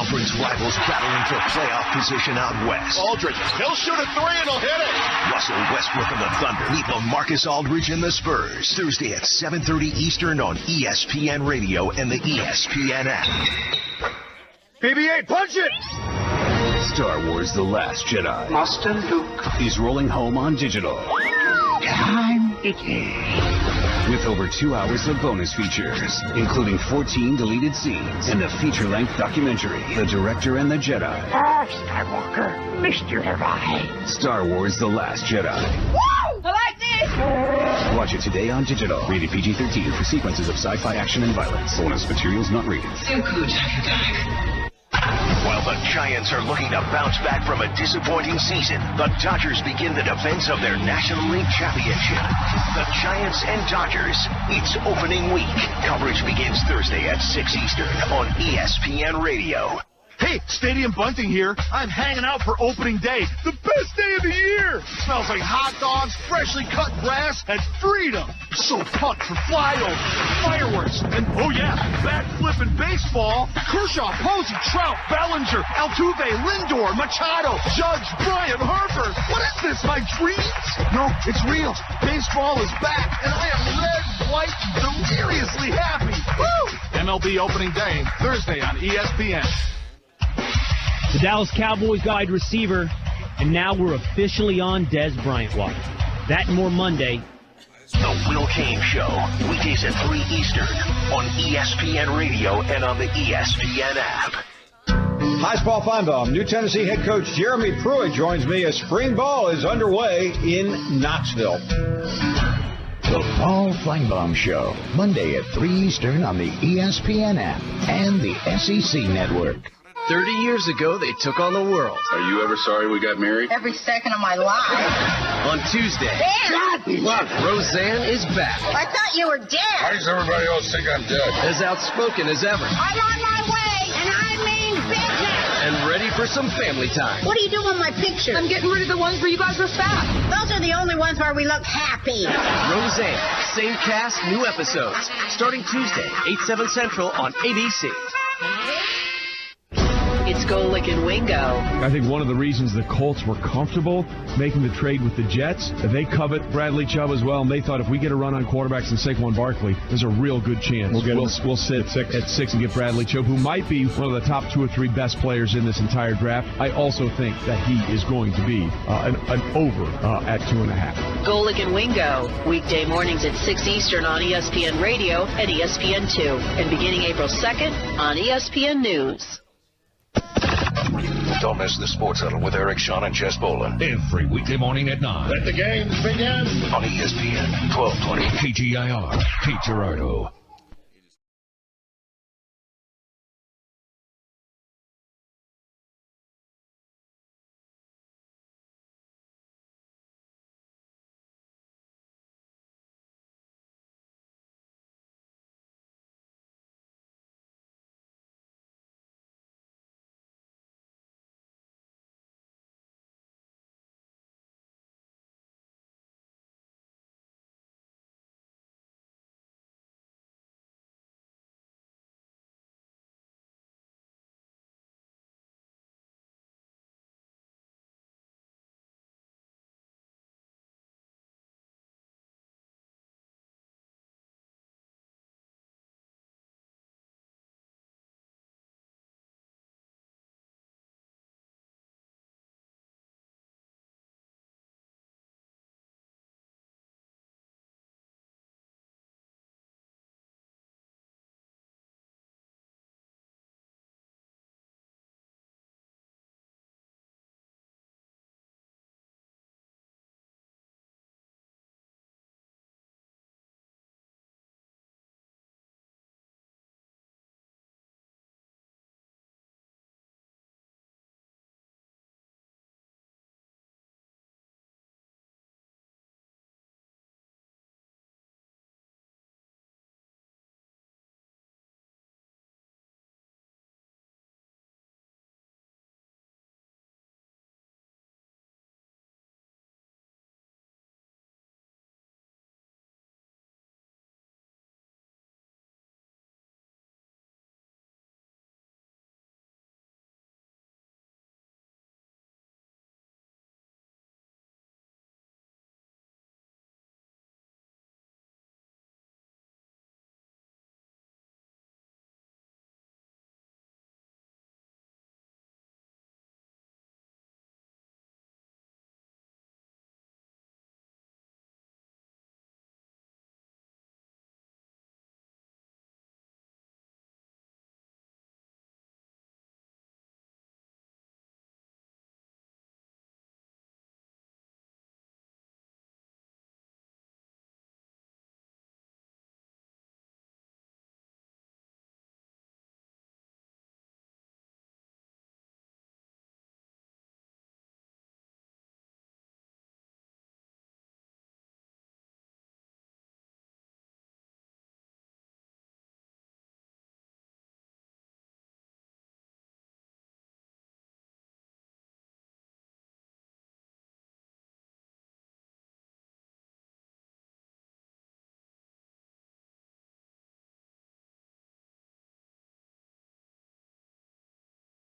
conference rivals battling for playoff position out west. Aldridge, he'll shoot a three and he'll hit it. Russell Westbrook and the Thunder meet LaMarcus Aldridge and the Spurs. Thursday at 7:30 Eastern on ESPN Radio and the ESPN app. BB-8, punch it! Star Wars The Last Jedi Master Luke is rolling home on digital. Time it is. With over 2 hours of bonus features, including 14 deleted scenes and a feature-length documentary, The Director and the Jedi. Skywalker, Mr. Right. Star Wars The Last Jedi. Woo! I like this! Watch it today on digital. Rated PG-13 for sequences of sci-fi action and violence. Bonus materials not rated. So good, While the Giants are looking to bounce back from a disappointing season, the Dodgers begin the defense of their National League Championship. The Giants and Dodgers, it's opening week. Coverage begins Thursday at 6 Eastern on ESPN Radio. Hey, Stadium Bunting here. I'm hanging out for opening day, the best day of the year. Smells like hot dogs, freshly cut grass, and freedom. So pumped for flyovers, fireworks, and oh yeah, backflipping baseball. Kershaw, Posey, Trout, Bellinger, Altuve, Lindor, Machado, Judge, Bryant, Harper. What is this, my dreams? No, it's real. Baseball is back, and I am red, white, and deliriously happy. Woo! MLB opening day, Thursday on ESPN. The Dallas Cowboys wide receiver, and now we're officially on Dez Bryant watch. That and more Monday. The Will Cain Show, weekdays at 3 Eastern on ESPN Radio and on the ESPN app. Hi, it's Paul Feinbaum. New Tennessee head coach Jeremy Pruitt joins me as spring ball is underway in Knoxville. The Paul Feinbaum Show, Monday at 3 Eastern on the ESPN app and the SEC Network. 30 years ago, they took on the world. Are you ever sorry we got married? Every second of my life. On Tuesday, What? Roseanne is back. I thought you were dead. Why does everybody else think I'm dead? As outspoken as ever. I'm on my way, and I mean business. And ready for some family time. What are you doing with my pictures? I'm getting rid of the ones where you guys were fat. Those are the only ones where we look happy. Roseanne, same cast, new episodes. Starting Tuesday, 8/7 Central on ABC. It's Golick and Wingo. I think one of the reasons the Colts were comfortable making the trade with the Jets, they covet Bradley Chubb as well, and they thought if we get a run on quarterbacks and Saquon Barkley, there's a real good chance we'll sit at 6 and get Bradley Chubb, who might be one of the top 2 or 3 best players in this entire draft. I also think that he is going to be an over at 2.5. Golick and Wingo, weekday mornings at 6 Eastern on ESPN Radio and ESPN2, and beginning April 2nd on ESPN News. Don't miss the Sports Huddle with Eric, Sean, and Jess Bolin. Every weekday morning at 9. Let the games begin. On ESPN 1220. KGIR, Kate Gerardo.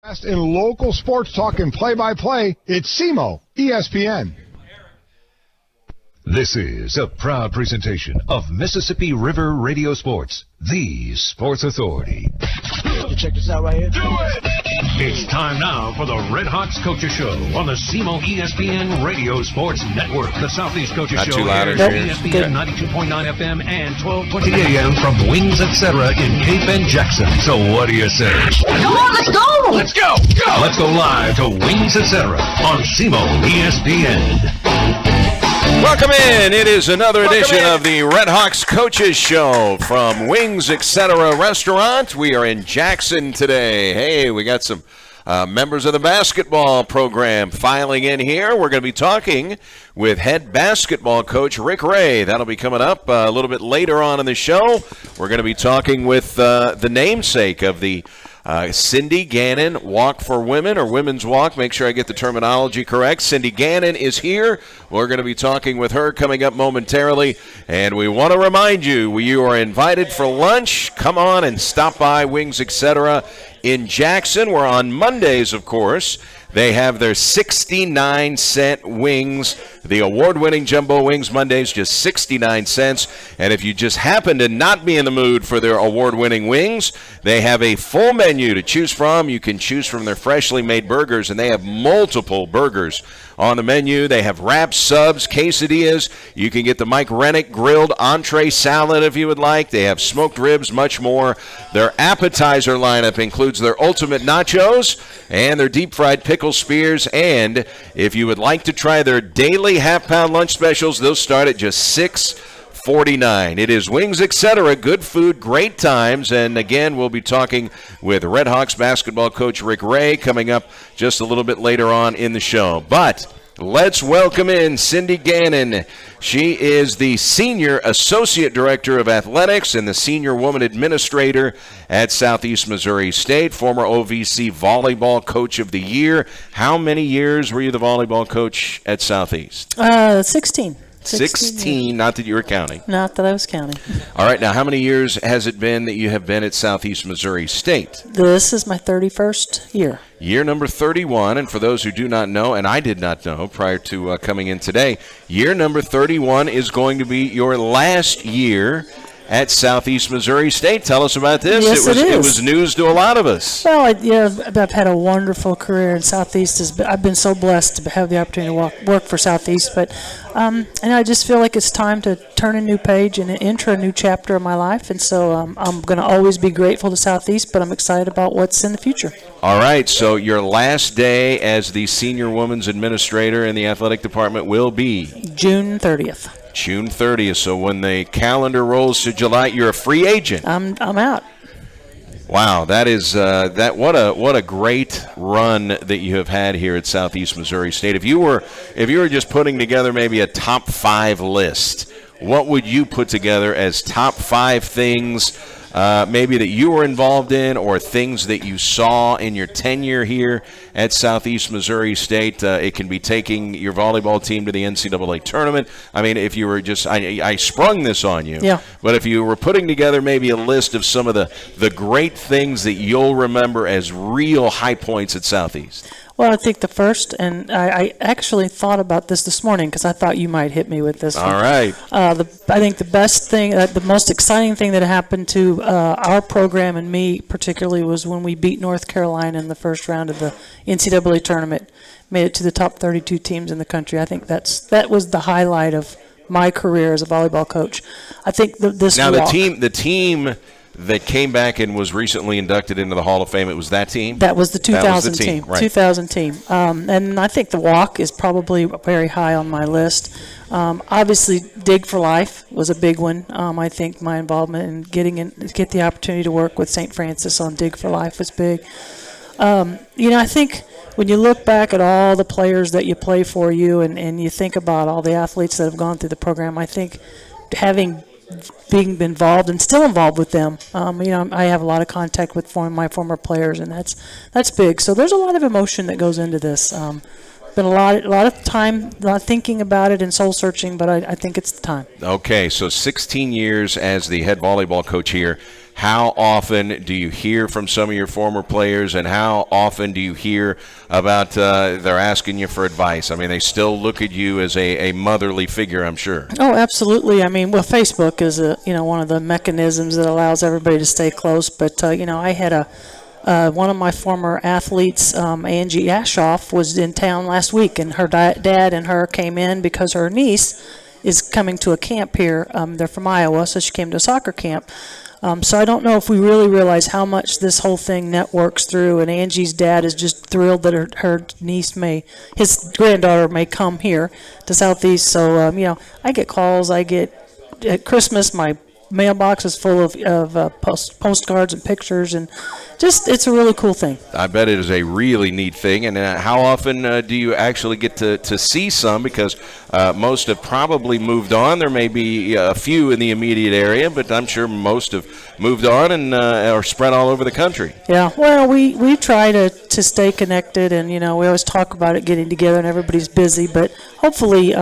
Best in local sports talk and play-by-play, it's SEMO ESPN. This is a proud presentation of Mississippi River Radio Sports, the sports authority. Check this out right here. Do it! It's time now for the Red Hawks Coaches Show on the SEMO ESPN Radio Sports Network. The Southeast Coaches Not Show too loud airs in on here. ESPN 92.9 FM and 1220 AM from Wings Etc. in Cape and Jackson. So what do you say? Come on, let's go! Let's go! Go! Let's go live to Wings Etc. on SEMO ESPN. Welcome in. It is another edition of the Red Hawks Coaches Show from Wings Etc. Restaurant. We are in Jackson today. Hey, we got some members of the basketball program filing in here. We're going to be talking with head basketball coach Rick Ray. That'll be coming up a little bit later on in the show. We're going to be talking with the namesake of the Cindy Gannon Walk for Women, or Women's Walk. Make sure I get the terminology correct. Cindy Gannon is here. We're going to be talking with her coming up momentarily. And we want to remind you, you are invited for lunch. Come on and stop by Wings Etc. in Jackson. We're on Mondays, of course. They have their 69-cent wings, the award-winning Jumbo Wings Mondays, just 69 cents. And if you just happen to not be in the mood for their award-winning wings, they have a full menu to choose from. You can choose from their freshly made burgers, and they have multiple burgers on the menu. They have wraps, subs, quesadillas. You can get the Mike Rennick grilled entree salad if you would like. They have smoked ribs, much more. Their appetizer lineup includes their ultimate nachos and their deep-fried pickle spears. And if you would like to try their daily half-pound lunch specials, they'll start at just $6.49. It is Wings Etc. Good food, great times. And again, we'll be talking with Red Hawks basketball coach Rick Ray coming up just a little bit later on in the show. But let's welcome in Cindy Gannon. She is the Senior Associate Director of Athletics and the Senior Woman Administrator at Southeast Missouri State, former OVC Volleyball Coach of the Year. How many years were you the volleyball coach at Southeast? 16. 16, not that you were counting. Not that I was counting. All right, now how many years has it been that you have been at Southeast Missouri State? This is my 31st year. Year number 31, and for those who do not know, and I did not know prior to coming in today, year number 31 is going to be your last year at Southeast Missouri State. Tell us about this. Yes, It was news to a lot of us. Well, I've had a wonderful career in Southeast. I've been so blessed to have the opportunity to work for Southeast. But and I just feel like it's time to turn a new page and enter a new chapter of my life. And so I'm going to always be grateful to Southeast, but I'm excited about what's in the future. All right, so your last day as the Senior Women's Administrator in the Athletic Department will be? June 30th. June 30th. So when the calendar rolls to July, you're a free agent. I'm out. Wow, that is what a great run that you have had here at Southeast Missouri State. If you were just putting together maybe a top 5 list, what would you put together as top 5 things maybe that you were involved in, or things that you saw in your tenure here at Southeast Missouri State? It can be taking your volleyball team to the NCAA tournament. I mean, if you were just, I sprung this on you. Yeah. But if you were putting together maybe a list of some of the great things that you'll remember as real high points at Southeast. Well, I think the first, and I actually thought about this morning because I thought you might hit me with this one. All right. I think the best thing, the most exciting thing that happened to our program and me particularly was when we beat North Carolina in the first round of the NCAA tournament, made it to the top 32 teams in the country. I think that was the highlight of my career as a volleyball coach. I think the team that came back and was recently inducted into the Hall of Fame, it was that team? That was the 2000 team. Right. 2000 team. And I think the walk is probably very high on my list. Obviously, Dig for Life was a big one. I think my involvement in get the opportunity to work with St. Francis on Dig for Life was big. I think when you look back at all the players that you play for you and you think about all the athletes that have gone through the program, I think being involved and still involved with them. I have a lot of contact with my former players, and that's big. So there's a lot of emotion that goes into this. Been a lot of time, a lot of thinking about it and soul searching, but I think it's the time. Okay, so 16 years as the head volleyball coach here. how often do you hear from some of your former players, and how often do you hear about they're asking you for advice? I mean, they still look at you as a motherly figure, I'm sure. Oh, absolutely. I mean, well, Facebook is one of the mechanisms that allows everybody to stay close. But I had one of my former athletes, Angie Ashoff, was in town last week, and her dad and her came in because her niece is coming to a camp here. They're from Iowa, so she came to a soccer camp. So I don't know if we really realize how much this whole thing networks through, and Angie's dad is just thrilled that her niece his granddaughter may come here to Southeast. So, I get calls. At Christmas, my mailbox is full of postcards and pictures, and it's a really cool thing. I bet it is a really neat thing. And how often do you actually get to see some? Because most have probably moved on. There may be a few in the immediate area, but I'm sure most have moved on and are spread all over the country. Yeah, well, we try to stay connected, and we always talk about it getting together, and everybody's busy. But hopefully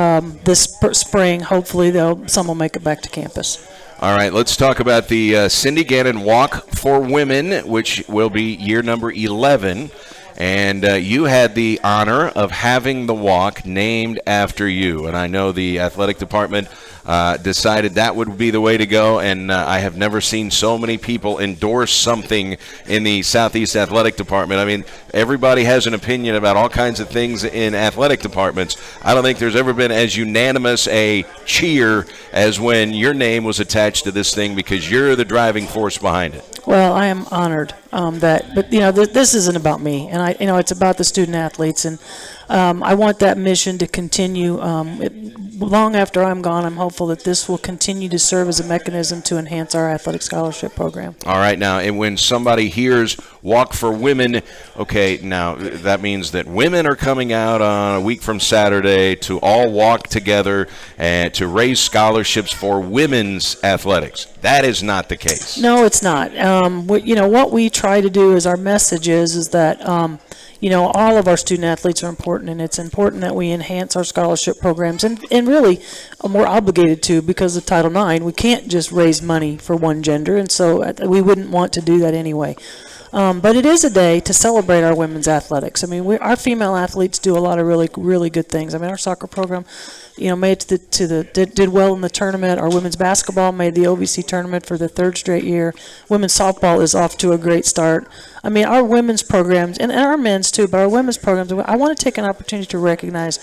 this spring, some will make it back to campus. All right, let's talk about the Cindy Gannon Walk for Women, which will be year number 11. And you had the honor of having the walk named after you. And I know the athletic department decided that would be the way to go. And I have never seen so many people endorse something in the Southeast Athletic Department. I mean, everybody has an opinion about all kinds of things in athletic departments. I don't think there's ever been as unanimous a cheer as when your name was attached to this thing, because you're the driving force behind it. Well, I am honored but this isn't about me, and it's about the student athletes, and I want that mission to continue. Long after I'm gone, I'm hopeful that this will continue to serve as a mechanism to enhance our athletic scholarship program. All right, now, and when somebody hears Walk for Women, okay, now that means that women are coming out on a week from Saturday to all walk together and to raise scholarships for women's athletics. That is not the case. No, it's not. What we try to do is our message is that all of our student athletes are important, and it's important that we enhance our scholarship programs, and really we're obligated to because of Title IX. We can't just raise money for one gender, and so we wouldn't want to do that anyway. But it is a day to celebrate our women's athletics. I mean, our female athletes do a lot of really, really good things. I mean, our soccer program, made did well in the tournament. Our women's basketball made the OVC tournament for the third straight year. Women's softball is off to a great start. I mean, our women's programs, and our men's too, but our women's programs, I want to take an opportunity to recognize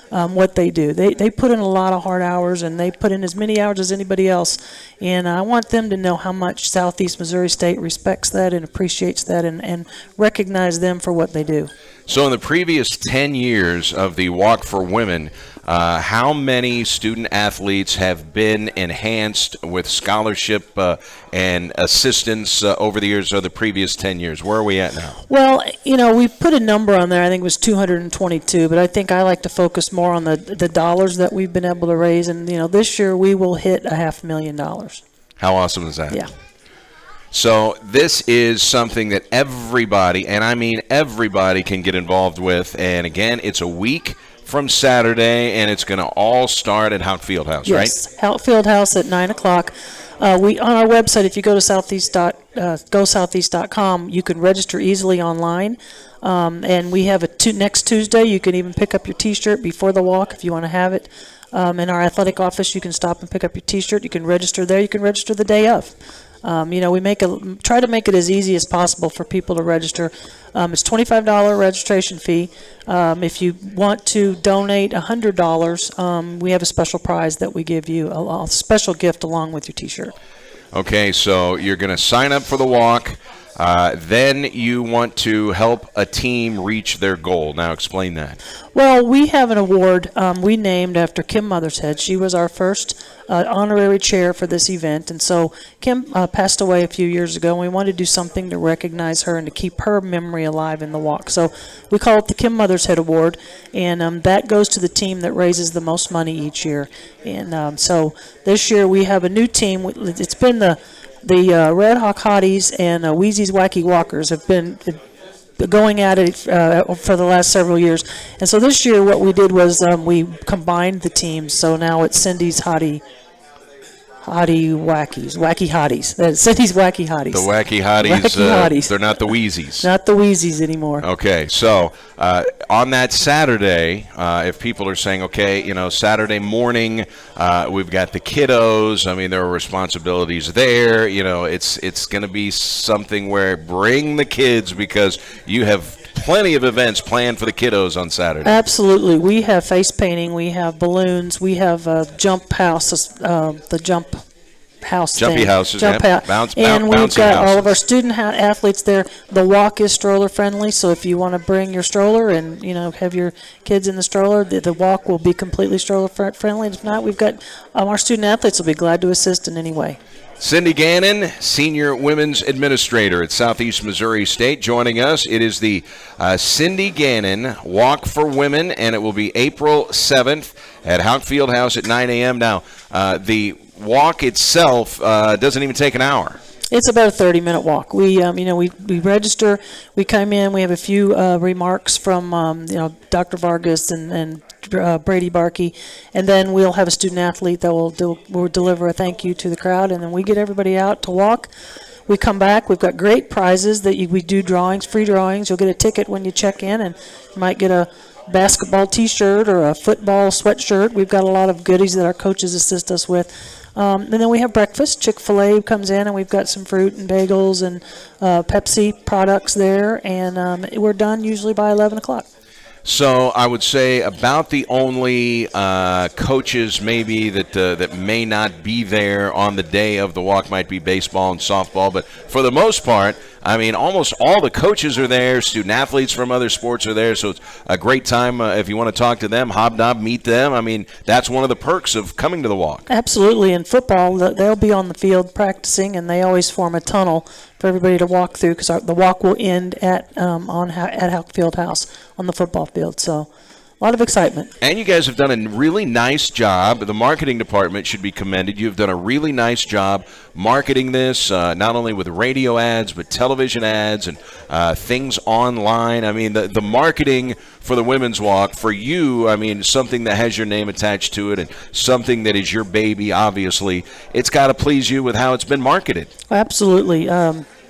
what they do. They put in a lot of hard hours, and they put in as many hours as anybody else. And I want them to know how much Southeast Missouri State respects that and appreciates that, and recognize them for what they do. So in the previous 10 years of the Walk for Women, how many student athletes have been enhanced with scholarship and assistance over the years of the previous 10 years? Where are we at now? Well, we put a number on there. I think it was 222, but I think I like to focus more on the dollars that we've been able to raise. And, this year we will hit $500,000. How awesome is that? Yeah. So this is something that everybody, and I mean everybody, can get involved with. And again, it's a week from Saturday, and it's going to all start at Hout Fieldhouse, right? Yes, Hout Fieldhouse at 9 o'clock. We on our website, if you go to gosoutheast.com, you can register easily online. And we have next Tuesday. You can even pick up your T-shirt before the walk if you want to have it. In our athletic office, you can stop and pick up your T-shirt. You can register there. You can register the day of. We try to make it as easy as possible for people to register. It's $25 registration fee. If you want to donate $100, we have a special prize that we give you, a special gift along with your T-shirt. Okay, so you're going to sign up for the walk. Then you want to help a team reach their goal. Now explain that. Well, we have an award we named after Kim Mothershead. She was our first honorary chair for this event, and so Kim passed away a few years ago, and we wanted to do something to recognize her and to keep her memory alive in the walk. So we call it the Kim Mothershead Award, and that goes to the team that raises the most money each year. And so this year we have a new team. It's been the Red Hawk Hotties and Wheezy's Wacky Walkers have been going at it for the last several years. And so this year what we did was we combined the teams. So now it's Cindy's Hottie Wacky Hotties. That's Cindy's Wacky Hotties. The Wacky Hotties. Wacky Hotties. They're not the Wheezies. Not the Wheezies anymore. Okay, so on that Saturday, if people are saying, okay, Saturday morning, we've got the kiddos. I mean, there are responsibilities there. It's going to be something where bring the kids because you have plenty of events planned for the kiddos on Saturday. Absolutely. We have face painting. We have balloons. We have jump houses, the jump house Jumpy thing. houses. Jump Yeah. and we've got houses. all of our student athletes there. The walk is stroller friendly, so if you want to bring your stroller and have your kids in the stroller, the walk will be completely stroller friendly. If not, we've got our student athletes will be glad to assist in any way. Cindy Gannon, Senior Women's Administrator at Southeast Missouri State, joining us. It is the Cindy Gannon Walk for Women, and it will be April 7th at Houck Fieldhouse at 9 a.m. Now, the walk itself doesn't even take an hour. It's about a 30-minute walk. We register. We come in. We have a few remarks from Dr. Vargas and Brady Barkey, and then we'll have a student athlete that will deliver a thank you to the crowd, and then we get everybody out to walk. We come back. We've got great prizes that we do drawings, free drawings. You'll get a ticket when you check in, and you might get a basketball T-shirt or a football sweatshirt. We've got a lot of goodies that our coaches assist us with. And then we have breakfast. Chick-fil-A comes in, and we've got some fruit and bagels and Pepsi products there, and we're done usually by 11 o'clock. So I would say about the only coaches maybe that may not be there on the day of the walk might be baseball and softball. But for the most part, I mean, almost all the coaches are there. Student athletes from other sports are there. So it's a great time if you want to talk to them, hobnob, meet them. I mean, that's one of the perks of coming to the walk. Absolutely. In football, they'll be on the field practicing, and they always form a tunnel for everybody to walk through because the walk will end at Houck Fieldhouse on the football field. So a lot of excitement. And you guys have done a really nice job. The marketing department should be commended. You've done a really nice job marketing this, not only with radio ads, but television ads and things online. I mean, the marketing for the women's walk, for you, I mean, something that has your name attached to it and something that is your baby, obviously, it's got to please you with how it's been marketed. Absolutely.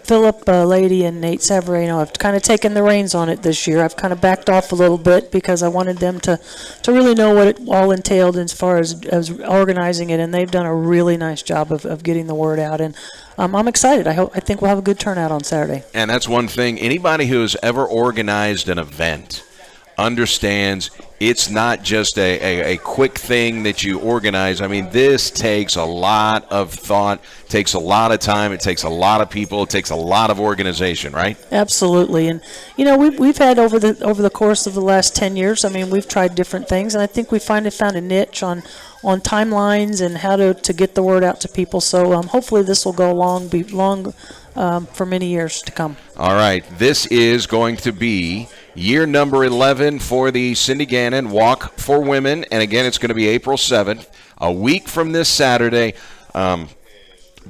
Philip Lady and Nate Savarino have kind of taken the reins on it this year. I've kind of backed off a little bit because I wanted them to really know what it all entailed as far as organizing it, and they've done a really nice job of getting the word out. And I'm excited. I think we'll have a good turnout on Saturday. And that's one thing. Anybody who has ever organized an event understands it's not just a quick thing that you organize. I mean, this takes a lot of thought, takes a lot of time, it takes a lot of people, it takes a lot of organization, right? Absolutely. And we've had over the course of the last 10 years, I mean, we've tried different things, and I think we found a niche on timelines and how to get the word out to people. So hopefully this will go long for many years to come. All right, this is going to be year number 11 for the Cindy Gannon Walk for Women, and again, it's going to be April 7th, a week from this Saturday.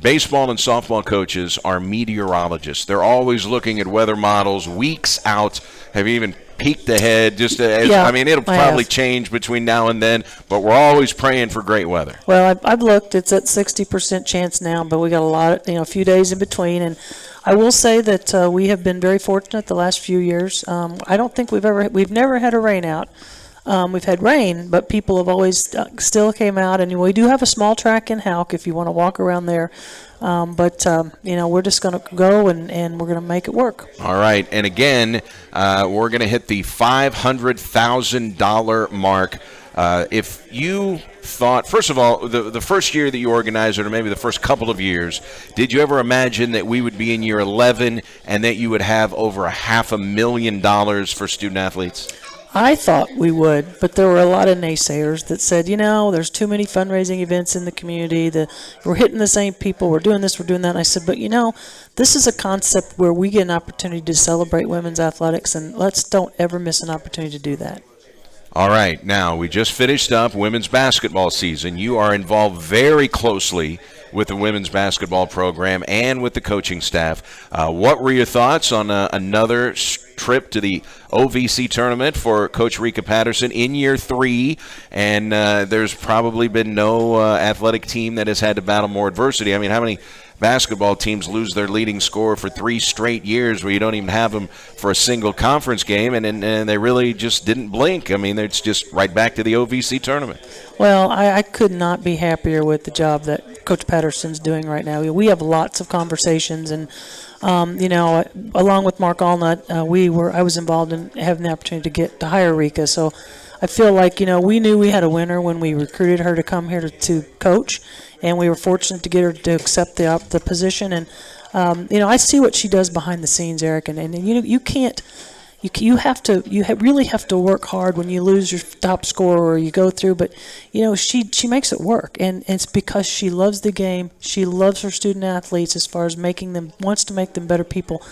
Baseball and softball coaches are meteorologists. They're always looking at weather models weeks out. Have you even peeked ahead? I mean, it'll probably change between now and then, but we're always praying for great weather. Well, I've looked. It's at 60% chance now, but we got a few days in between. And I will say that we have been very fortunate the last few years. I don't think we've never had a rain out. We've had rain, but people have always still came out, and we do have a small track in Houck if you want to walk around there. But we're just going to go and we're going to make it work. All right, and again, we're going to hit the $500,000 mark. If you thought, first of all, the first year that you organized it, or maybe the first couple of years, did you ever imagine that we would be in year 11 and that you would have over $500,000 for student athletes? I thought we would, but there were a lot of naysayers that said, there's too many fundraising events in the community, we're hitting the same people, we're doing this, we're doing that. And I said, but this is a concept where we get an opportunity to celebrate women's athletics, and don't ever miss an opportunity to do that. All right, now we just finished up women's basketball season. You are involved very closely with the women's basketball program and with the coaching staff. What were your thoughts on another trip to the OVC tournament for Coach Rika Patterson in year 3? And there's probably been no athletic team that has had to battle more adversity. I mean, how many basketball teams lose their leading scorer for 3 straight years where you don't even have them for a single conference game, and they really just didn't blink? I mean, it's just right back to the OVC tournament. Well, I could not be happier with the job that Coach Patterson's doing right now. We have lots of conversations, and along with Mark Allnut, I was involved in having the opportunity to hire Rika. So I feel like, we knew we had a winner when we recruited her to come here to coach, and we were fortunate to get her to accept the position. And I see what she does behind the scenes, Eric, and you can't. You really have to work hard when you lose your top scorer or you go through, but she makes it work, and it's because she loves the game. She loves her student athletes as far as wants to make them better people,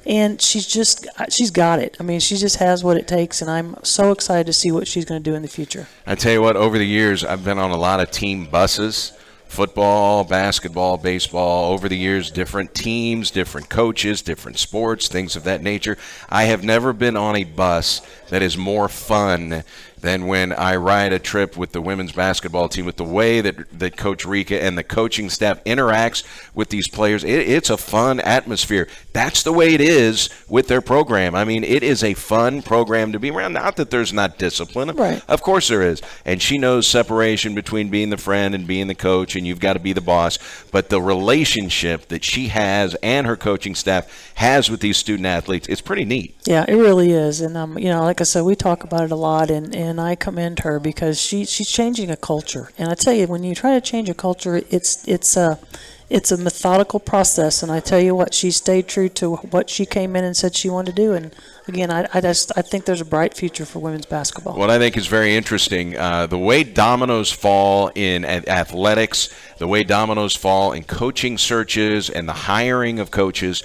and she's got it. I mean, she just has what it takes, and I'm so excited to see what she's going to do in the future. I tell you what, over the years I've been on a lot of team buses. Football, basketball, baseball, over the years, different teams, different coaches, different sports, things of that nature. I have never been on a bus that is more fun than when I ride a trip with the women's basketball team, with the way that Coach Rika and the coaching staff interacts with these players. It's a fun atmosphere. That's the way it is with their program. I mean, it is a fun program to be around. Not that there's not discipline. Right. Of course there is. And she knows separation between being the friend and being the coach, and you've got to be the boss. But the relationship that she has and her coaching staff has with these student athletes, it's pretty neat. Yeah, it really is. And, like I said, we talk about it a lot, and I commend her because she's changing a culture. And I tell you, when you try to change a culture, it's a methodical process. And I tell you what, she stayed true to what she came in and said she wanted to do. And again, I think there's a bright future for women's basketball. What I think is very interesting, the way dominoes fall in athletics, the way dominoes fall in coaching searches and the hiring of coaches.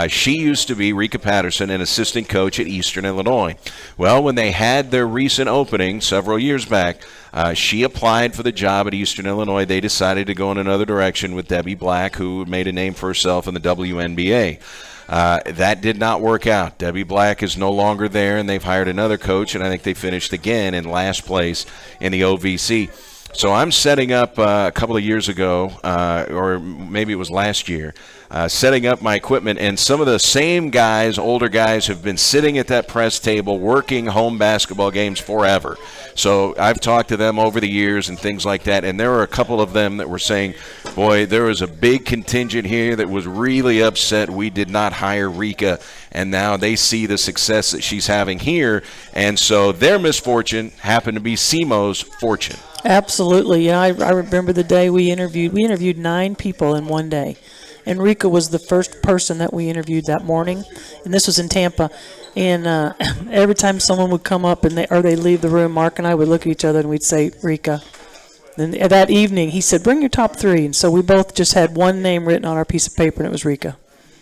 She used to be, Rika Patterson, an assistant coach at Eastern Illinois. Well, when they had their recent opening several years back, she applied for the job at Eastern Illinois. They decided to go in another direction with Debbie Black, who made a name for herself in the WNBA. That did not work out. Debbie Black is no longer there, and they've hired another coach, and I think they finished again in last place in the OVC. So I'm setting up a couple of years ago, or maybe it was last year, setting up my equipment, and some of the same guys, older guys, have been sitting at that press table working home basketball games forever. So I've talked to them over the years and things like that, and there were a couple of them that were saying, boy, there was a big contingent here that was really upset we did not hire Rika, and now they see the success that she's having here, and so their misfortune happened to be SEMO's fortune. Absolutely. Yeah, I remember the day we interviewed 9 people in one day. And Rika was the first person that we interviewed that morning, and this was in Tampa. And every time someone would come up and they leave the room, Mark and I would look at each other and we'd say, Rika. And that evening, he said, bring your top 3. And so we both just had one name written on our piece of paper, and it was Rika.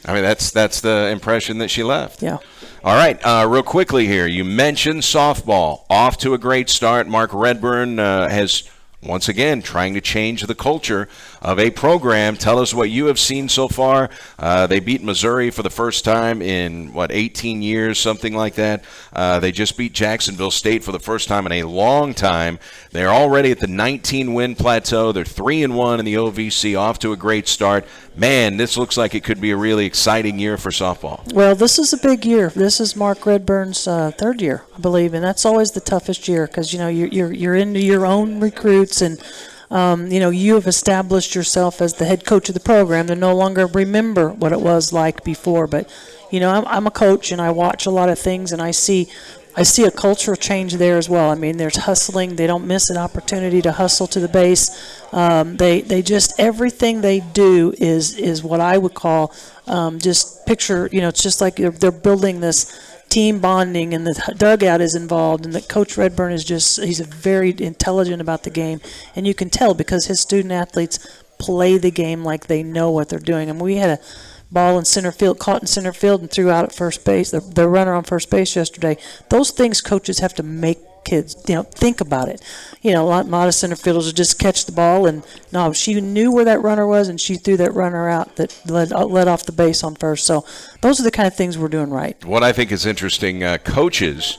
I mean, that's the impression that she left. Yeah. All right, real quickly here, you mentioned softball. Off to a great start. Mark Redburn has, once again, trying to change the culture of a program. Tell us what you have seen so far. They beat Missouri for the first time in, 18 years, something like that. They just beat Jacksonville State for the first time in a long time. They're already at the 19-win plateau. They're 3-1 in the OVC, off to a great start. Man, this looks like it could be a really exciting year for softball. Well, this is a big year. This is Mark Redburn's 3rd year, I believe, and that's always the toughest year because you're into your own recruits, and you have established yourself as the head coach of the program. They no longer remember what it was like before, but I'm a coach and I watch a lot of things, and I see a cultural change there as well. I mean, there's hustling. They don't miss an opportunity to hustle to the base. They just, everything they do is what I would call just picture, it's just like they're building this team bonding, and the dugout is involved, and that Coach Redburn he's very intelligent about the game, and you can tell because his student athletes play the game like they know what they're doing. I mean, we had a ball in center field, caught in center field, and threw out at first base. The runner on first base yesterday. Those things coaches have to make kids, think about it. A lot of center fielders will just catch the ball, and no, she knew where that runner was, and she threw that runner out that led off the base on first. So those are the kind of things we're doing right. What I think is interesting, coaches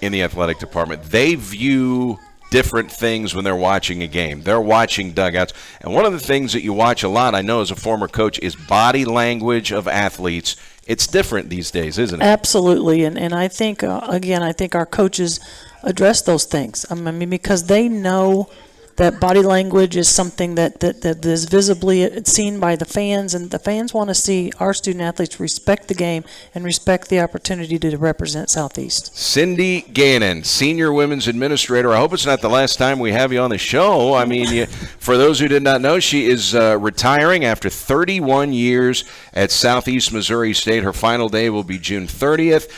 in the athletic department, they view different things when they're watching a game. They're watching dugouts. And one of the things that you watch a lot, I know as a former coach, is body language of athletes. It's different these days, isn't it? Absolutely. And I think, I think our coaches address those things. I mean, because they know that body language is something that is visibly seen by the fans, and the fans want to see our student athletes respect the game and respect the opportunity to represent Southeast. Cindy Gannon, Senior Women's Administrator. I hope it's not the last time we have you on the show. I mean, for those who did not know, she is retiring after 31 years at Southeast Missouri State. Her final day will be June 30th,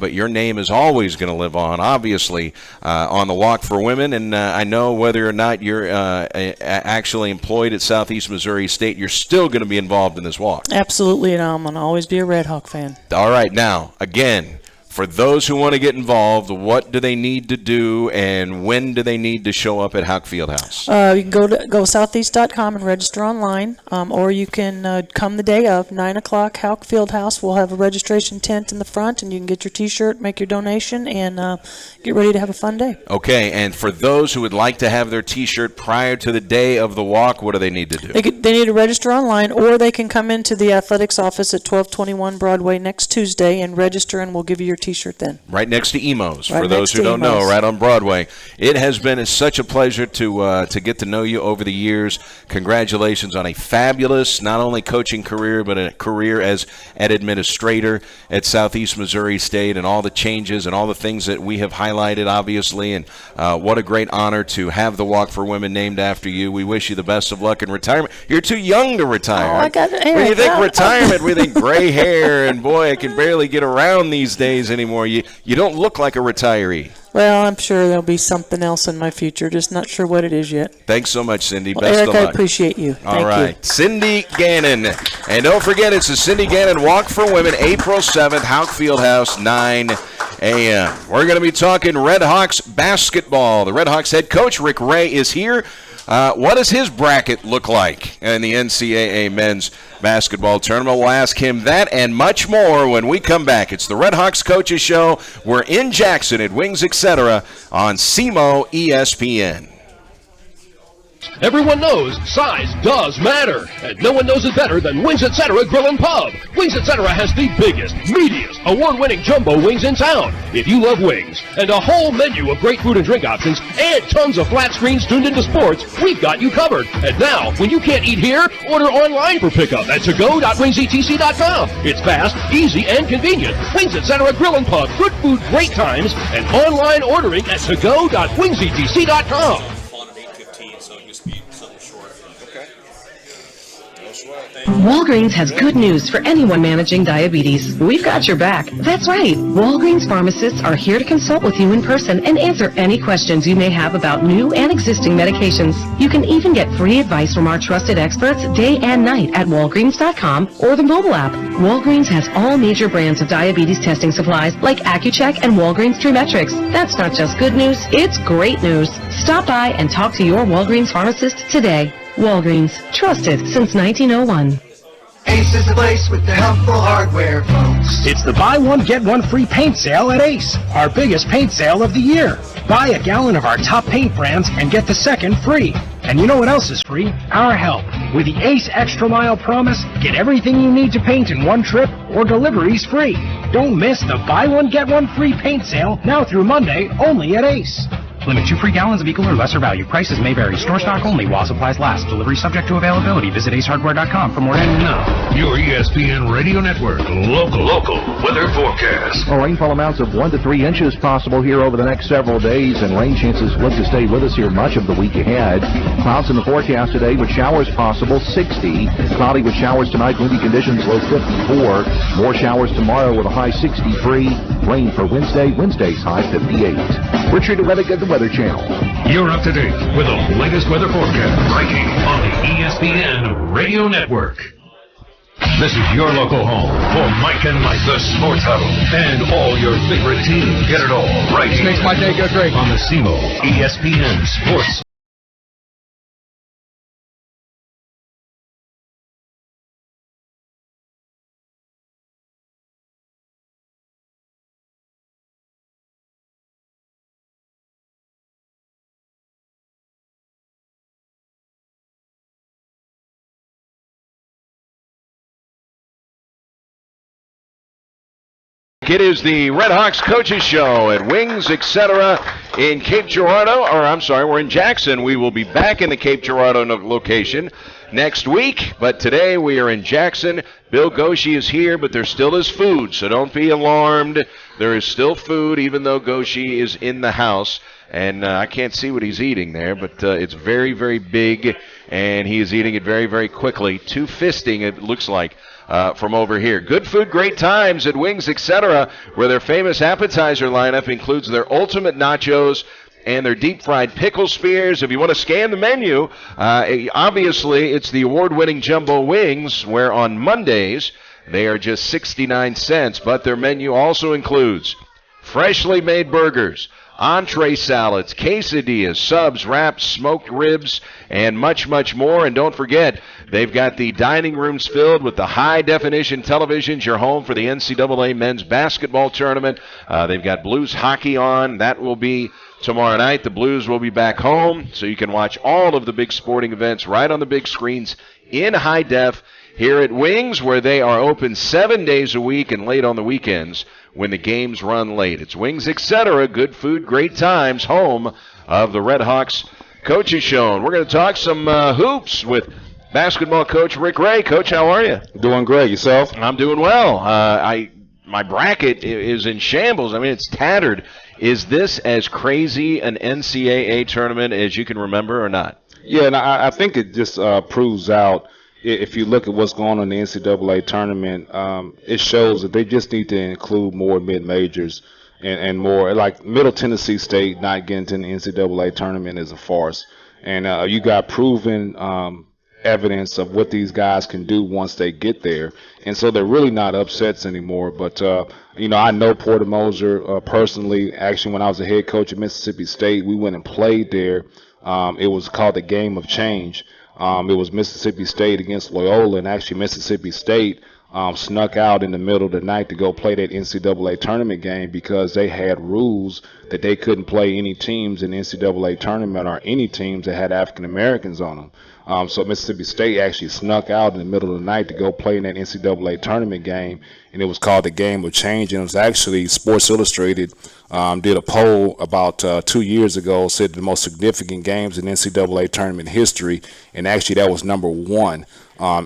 but your name is always going to live on, obviously, on the Walk for Women, and I know whether or not you're actually employed at Southeast Missouri State, you're still going to be involved in this walk. Absolutely, and I'm going to always be a Red Hawk fan. All right, now, again, for those who want to get involved, what do they need to do, and when do they need to show up at Houck Fieldhouse? You can go southeast.com and register online, or you can come the day of, 9 o'clock, Houck Fieldhouse. We'll have a registration tent in the front, and you can get your T-shirt, make your donation, and get ready to have a fun day. Okay, and for those who would like to have their T-shirt prior to the day of the walk, what do they need to do? They need to register online, or they can come into the athletics office at 1221 Broadway next Tuesday and register, and we'll give you your T-shirt then. Right next to Emo's, right, for those who don't know, right on Broadway. It has been such a pleasure to get to know you over the years. Congratulations on a fabulous, not only coaching career, but a career as an administrator at Southeast Missouri State, and all the changes and all the things that we have highlighted, obviously. And what a great honor to have the Walk for Women named after you. We wish you the best of luck in retirement. You're too young to retire. When you think retirement, we think gray hair, and boy, I can barely get around these days anymore. You don't look like a retiree. Well, I'm sure there'll be something else in my future. Just not sure what it is yet. Thanks so much, Cindy. Well, Best Eric, of luck. I appreciate you. All right. Cindy Gannon. And don't forget, it's the Cindy Gannon Walk for Women, April 7th, Houck Fieldhouse, 9 a.m. We're going to be talking Red Hawks basketball. The Red Hawks head coach, Rick Ray, is here. What does his bracket look like in the NCAA men's basketball tournament? We'll ask him that and much more when we come back. It's the Red Hawks Coaches Show. We're in Jackson at Wings Etc. on SEMO ESPN. Everyone knows size does matter, and no one knows it better than Wings Etc. Grill and Pub. Wings Etc. has the biggest, meatiest, award-winning jumbo wings in town. If you love wings and a whole menu of great food and drink options and tons of flat screens tuned into sports, we've got you covered. And now, when you can't eat here, order online for pickup at togo.wingsetc.com. It's fast, easy, and convenient. Wings Etc. Grill and Pub. Good food, great times, and online ordering at togo.wingsetc.com. Walgreens has good news for anyone managing diabetes. We've got your back. That's right. Walgreens pharmacists are here to consult with you in person and answer any questions you may have about new and existing medications. You can even get free advice from our trusted experts day and night at Walgreens.com or the mobile app. Walgreens has all major brands of diabetes testing supplies like Accu-Check and Walgreens TrueMetrics. That's not just good news, it's great news. Stop by and talk to your Walgreens pharmacist today. Walgreens, trusted since 1901. Ace is the place with the helpful hardware, folks. It's the buy one, get one free paint sale at Ace, our biggest paint sale of the year. Buy a gallon of our top paint brands and get the second free. And you know what else is free? Our help. With the Ace Extra Mile Promise, get everything you need to paint in one trip or deliveries free. Don't miss the buy one, get one free paint sale now through Monday only at Ace. Limit 2 free gallons of equal or lesser value. Prices may vary. Store stock only while supplies last. Delivery subject to availability. Visit acehardware.com for more info. Now, your ESPN Radio Network local weather forecast. Well, rainfall amounts of 1 to 3 inches possible here over the next several days, and rain chances look to stay with us here much of the week ahead. Clouds in the forecast today with showers possible, 60. Cloudy with showers tonight, windy conditions, low 54. More showers tomorrow with a high 63. Rain for Wednesday's high 58. Richard Levick at the Weather Channel. You're up to date with the latest weather forecast right here on the ESPN Radio Network. This is your local home for Mike and Mike, the Sports Huddle, and all your favorite teams. Get it all right here. Makes my day go great. On the SEMO ESPN Sports. It is the Red Hawks Coaches Show at Wings, etc. in Cape Girardeau, we're in Jackson. We will be back in the Cape Girardeau location next week, but today we are in Jackson. Bill Goshi is here, but there still is food, so don't be alarmed. There is still food, even though Goshi is in the house, and I can't see what he's eating there, but it's very, very big, and he is eating it very, very quickly. Two-fisting, it looks like. From over here. Good food, great times at Wings, etc., where their famous appetizer lineup includes their ultimate nachos and their deep-fried pickle spears. If you want to scan the menu, obviously it's the award-winning jumbo wings, where on Mondays they are just 69 cents, but their menu also includes freshly made burgers, entree salads, quesadillas, subs, wraps, smoked ribs, and much, much more. And don't forget, they've got the dining rooms filled with the high-definition televisions, your home for the NCAA men's basketball tournament. They've got Blues hockey on. That will be tomorrow night. The Blues will be back home, so you can watch all of the big sporting events right on the big screens in high def here at Wings, where they are open 7 days a week and late on the weekends when the games run late. It's Wings, etc. Good food, great times, home of the Red Hawks Coaches Show. And we're going to talk some hoops with basketball coach Rick Ray. Coach, how are you? Doing great. Yourself? I'm doing well. My bracket is in shambles. I mean, it's tattered. Is this as crazy an NCAA tournament as you can remember or not? Yeah, and I think it just proves out. If you look at what's going on in the NCAA tournament, it shows that they just need to include more mid-majors and more. Like Middle Tennessee State not getting to the NCAA tournament is a farce. And you got proven evidence of what these guys can do once they get there. And so they're really not upsets anymore. But, I know Porter Moser personally. Actually, when I was a head coach at Mississippi State, we went and played there. It was called the Game of Change. It was Mississippi State against Loyola, and actually Mississippi State snuck out in the middle of the night to go play that NCAA tournament game because they had rules that they couldn't play any teams in the NCAA tournament or any teams that had African Americans on them. So Mississippi State actually snuck out in the middle of the night to go play in that NCAA tournament game, and it was called the Game of Change. And it was actually Sports Illustrated did a poll about 2 years ago, said the most significant games in NCAA tournament history, and actually that was number one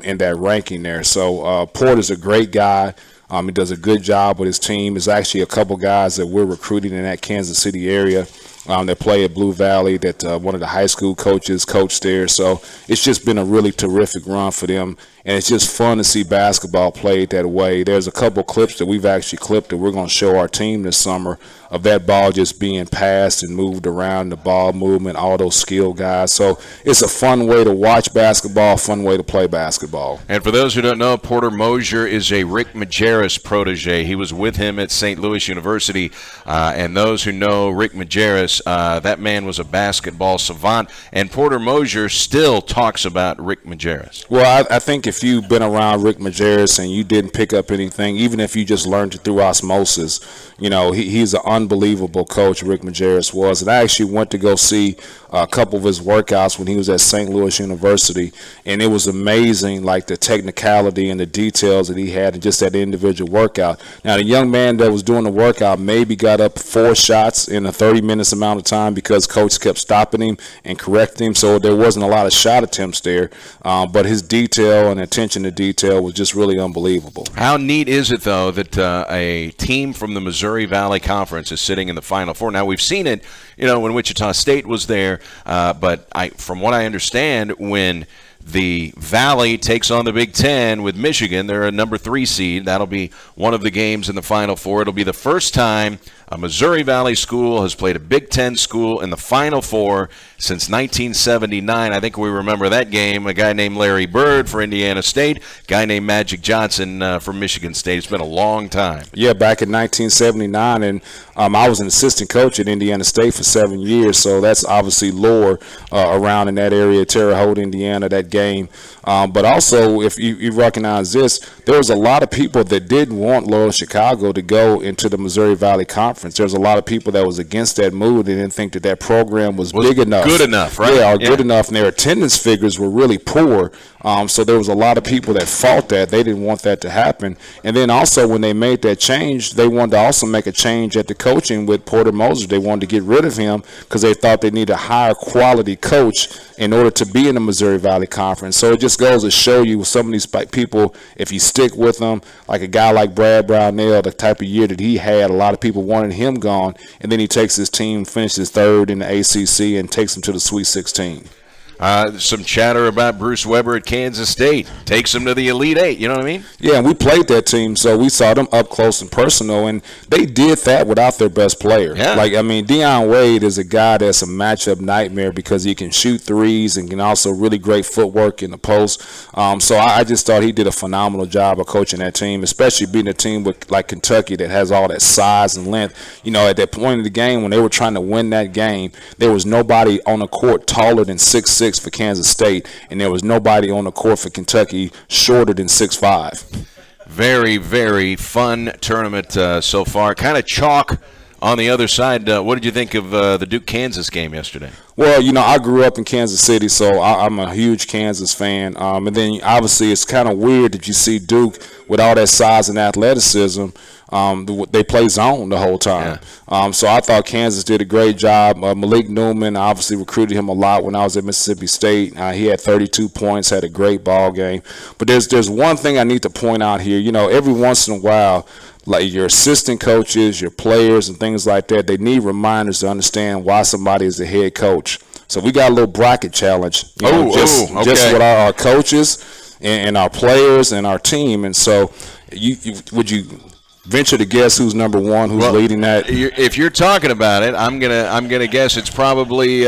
in that ranking there. So Porter's a great guy. He does a good job with his team. There's actually a couple guys that we're recruiting in that Kansas City area that play at Blue Valley that one of the high school coaches coached there. So it's just been a really terrific run for them. And it's just fun to see basketball played that way. There's a couple clips that we've actually clipped that we're going to show our team this summer of that ball just being passed and moved around, the ball movement, all those skilled guys. So it's a fun way to watch basketball, fun way to play basketball. And for those who don't know, Porter Moser is a Rick Majerus protege. He was with him at St. Louis University. And those who know Rick Majerus, that man was a basketball savant. And Porter Moser still talks about Rick Majerus. Well, I think if you've been around Rick Majerus and you didn't pick up anything, even if you just learned it through osmosis, he's an unbelievable coach, Rick Majerus was. And I actually went to go see a couple of his workouts when he was at St. Louis University, and it was amazing, like the technicality and the details that he had in just that individual workout. Now, the young man that was doing the workout maybe got up 4 shots in a 30 minutes amount of time because coach kept stopping him and correcting him, so there wasn't a lot of shot attempts there. But his detail and attention to detail was just really unbelievable. How neat is it, though, that a team from the Missouri Valley Conference is sitting in the Final Four? Now, we've seen it, when Wichita State was there, but from what I understand, when the Valley takes on the Big Ten with Michigan, they're a number 3 seed. That'll be one of the games in the Final Four. It'll be the first time A Missouri Valley school has played a Big Ten school in the Final Four since 1979. I think we remember that game. A guy named Larry Bird for Indiana State, a guy named Magic Johnson for Michigan State. It's been a long time. Yeah, back in 1979, and I was an assistant coach at Indiana State for 7 years, so that's obviously lore around in that area, Terre Haute, Indiana, that game. But also, if you recognize this, there was a lot of people that didn't want Loyola Chicago to go into the Missouri Valley Conference. There was a lot of people that was against that move. They didn't think that program was big enough. Good enough, right? Yeah, good enough, and their attendance figures were really poor. So there was a lot of people that fought that. They didn't want that to happen. And then also when they made that change, they wanted to also make a change at the coaching with Porter Moser. They wanted to get rid of him because they thought they needed a higher quality coach in order to be in the Missouri Valley Conference. So it just goes to show you with some of these people, if you stick with them, like a guy like Brad Brownell, the type of year that he had, a lot of people wanted him gone, and then he takes his team, finishes third in the ACC, and takes them to the Sweet 16. Some chatter about Bruce Weber at Kansas State. Takes them to the Elite Eight, you know what I mean? Yeah, and we played that team, so we saw them up close and personal, and they did that without their best player. Yeah. Deion Wade is a guy that's a matchup nightmare because he can shoot threes and can also really great footwork in the post. So I just thought he did a phenomenal job of coaching that team, especially being a team with like Kentucky that has all that size and length. You know, at that point of the game when they were trying to win that game, there was nobody on the court taller than 6'6" for Kansas State, and there was nobody on the court for Kentucky shorter than 6'5". Very, very fun tournament so far. Kind of chalk on the other side. What did you think of the Duke-Kansas game yesterday? Well, I grew up in Kansas City, so I'm a huge Kansas fan. And then, obviously, it's kind of weird that you see Duke with all that size and athleticism. They play zone the whole time. Yeah. So I thought Kansas did a great job. Malik Newman, I obviously recruited him a lot when I was at Mississippi State. He had 32 points, had a great ball game. But there's one thing I need to point out here. Every once in a while, like your assistant coaches, your players, and things like that, they need reminders to understand why somebody is the head coach. So we got a little bracket challenge, just with our coaches and our players and our team. And so, would you venture to guess who's number one, who's leading that? If you're talking about it, I'm gonna guess it's probably you.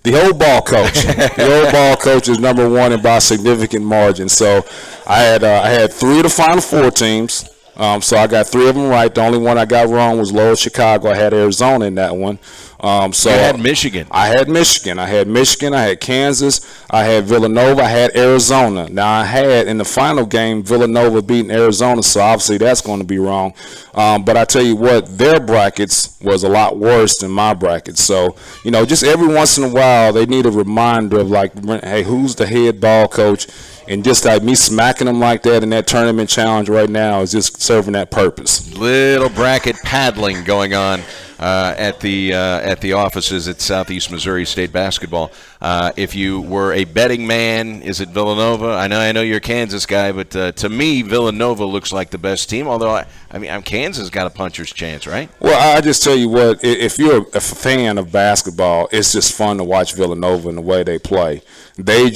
The old ball coach. The old ball coach is number one and by a significant margin. So I had 3 of the Final Four teams. So I got 3 of them right. The only one I got wrong was Loyola Chicago. I had Arizona in that one. So you had Michigan. I had Michigan. I had Kansas. I had Villanova. I had Arizona. Now I had in the final game Villanova beating Arizona, so obviously that's going to be wrong. But I tell you what, their brackets was a lot worse than my brackets. So just every once in a while they need a reminder of hey, who's the head ball coach? And just like me smacking them like that in that tournament challenge right now is just serving that purpose. Little bracket paddling going on at the offices at Southeast Missouri State Basketball. If you were a betting man, is it Villanova? I know you're a Kansas guy, but to me, Villanova looks like the best team. Although Kansas got a puncher's chance, right? Well, I just tell you what, if you're a fan of basketball, it's just fun to watch Villanova and the way they play. They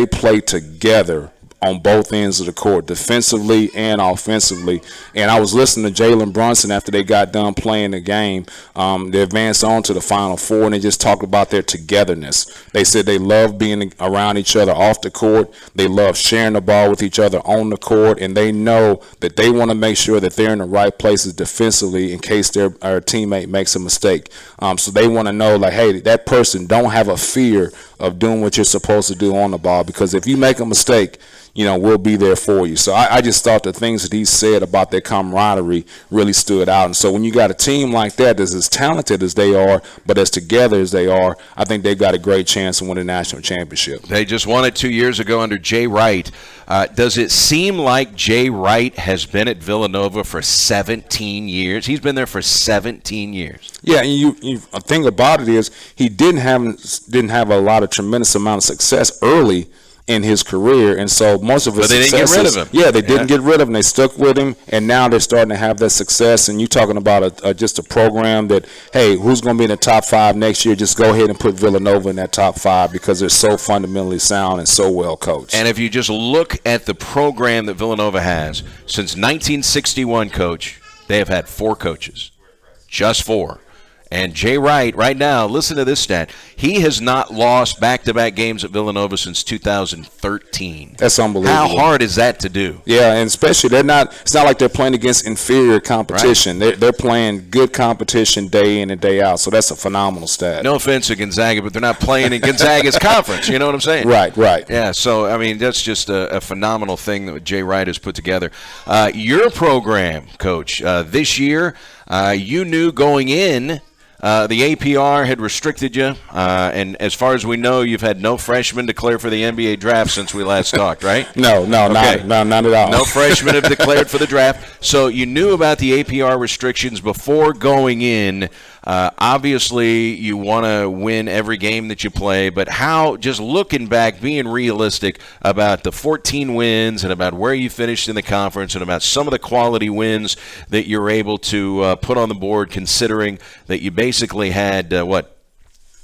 play together on both ends of the court, defensively and offensively. And I was listening to Jalen Brunson after they got done playing the game. They advanced on to the Final Four, and they just talked about their togetherness. They said they love being around each other off the court. They love sharing the ball with each other on the court, and they know that they want to make sure that they're in the right places defensively in case their teammate makes a mistake. So they want to know, hey, that person don't have a fear of doing what you're supposed to do on the ball, because if you make a mistake, we'll be there for you. So I just thought the things that he said about their camaraderie really stood out. And so when you got a team like that that's as talented as they are, but as together as they are, I think they've got a great chance to win a national championship. They just won it 2 years ago under Jay Wright. Does it seem like Jay Wright has been at Villanova for 17 years? He's been there for 17 years. Yeah, and you a thing about it is he didn't have a lot of tremendous amount of success early in his career, and so most of his But they didn't get rid of him. Yeah, they didn't get rid of him. They stuck with him, and now they're starting to have that success. And you're talking about just a program that, hey, who's going to be in the top 5 next year? Just go ahead and put Villanova in that top 5 because they're so fundamentally sound and so well coached. And if you just look at the program that Villanova has, since 1961, Coach, they have had 4 coaches, just 4. And Jay Wright, right now, listen to this stat. He has not lost back-to-back games at Villanova since 2013. That's unbelievable. How hard is that to do? Yeah, and especially it's not like they're playing against inferior competition. Right. They're playing good competition day in and day out. So that's a phenomenal stat. No offense to Gonzaga, but they're not playing in Gonzaga's conference. You know what I'm saying? Right. Yeah, so, I mean, that's just a phenomenal thing that Jay Wright has put together. Your program, Coach, this year, you knew going in the APR had restricted you, and as far as we know, you've had no freshmen declare for the NBA draft since we last talked, right? No, not at all. No freshmen have declared for the draft. So you knew about the APR restrictions before going in. Obviously, you want to win every game that you play, but how, just looking back, being realistic about the 14 wins and about where you finished in the conference and about some of the quality wins that you're able to put on the board, considering that you basically had,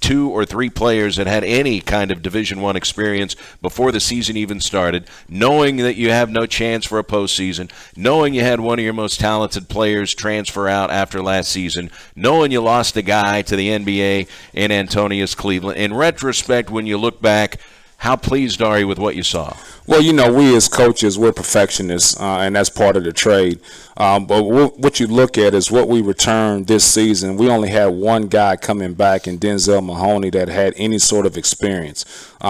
2 or 3 players that had any kind of Division I experience before the season even started, knowing that you have no chance for a postseason, knowing you had one of your most talented players transfer out after last season, knowing you lost a guy to the NBA in Antonius Cleveland. In retrospect, when you look back, how pleased are you with what you saw? Well, we as coaches, we're perfectionists, and that's part of the trade. But what you look at is what we returned this season. We only had one guy coming back in Denzel Mahoney that had any sort of experience.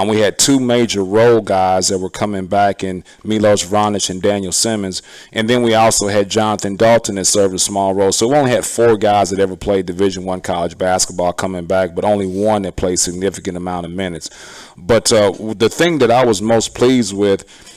We had 2 major role guys that were coming back in Milos Vranic and Daniel Simmons. And then we also had Jonathan Dalton that served a small role. So we only had 4 guys that ever played Division I college basketball coming back, but only one that played significant amount of minutes. But the thing that I was most pleased with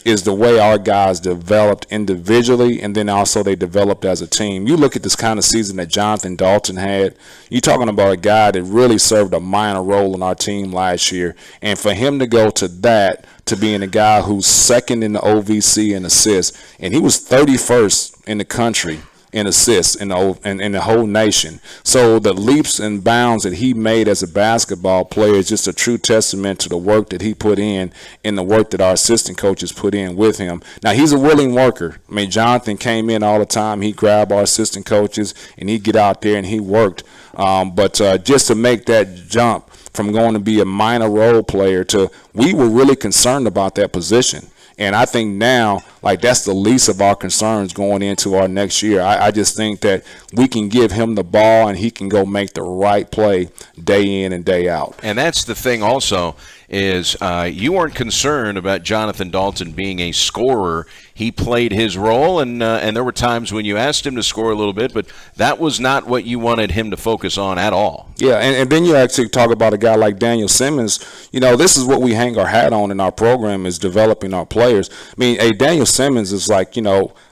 is the way our guys developed individually, and then also they developed as a team. You look at this kind of season that Jonathan Dalton had, you're talking about a guy that really served a minor role in our team last year, and for him to go to that, to being a guy who's second in the OVC in assists, and he was 31st in the country in assists in the whole nation. So the leaps and bounds that he made as a basketball player is just a true testament to the work that he put in and the work that our assistant coaches put in with him. Now, he's a willing worker. I mean, Jonathan came in all the time. He grabbed our assistant coaches, and he'd get out there and he worked. But just to make that jump from going to be a minor role player to, we were really concerned about that position. And I think now, that's the least of our concerns going into our next year. I just think that we can give him the ball and he can go make the right play day in and day out. And that's the thing also is you weren't concerned about Jonathan Dalton being a scorer. He played his role, and there were times when you asked him to score a little bit, but that was not what you wanted him to focus on at all. Yeah, and then you actually talk about a guy like Daniel Simmons. This is what we hang our hat on in our program, is developing our players. I mean, Daniel Simmons is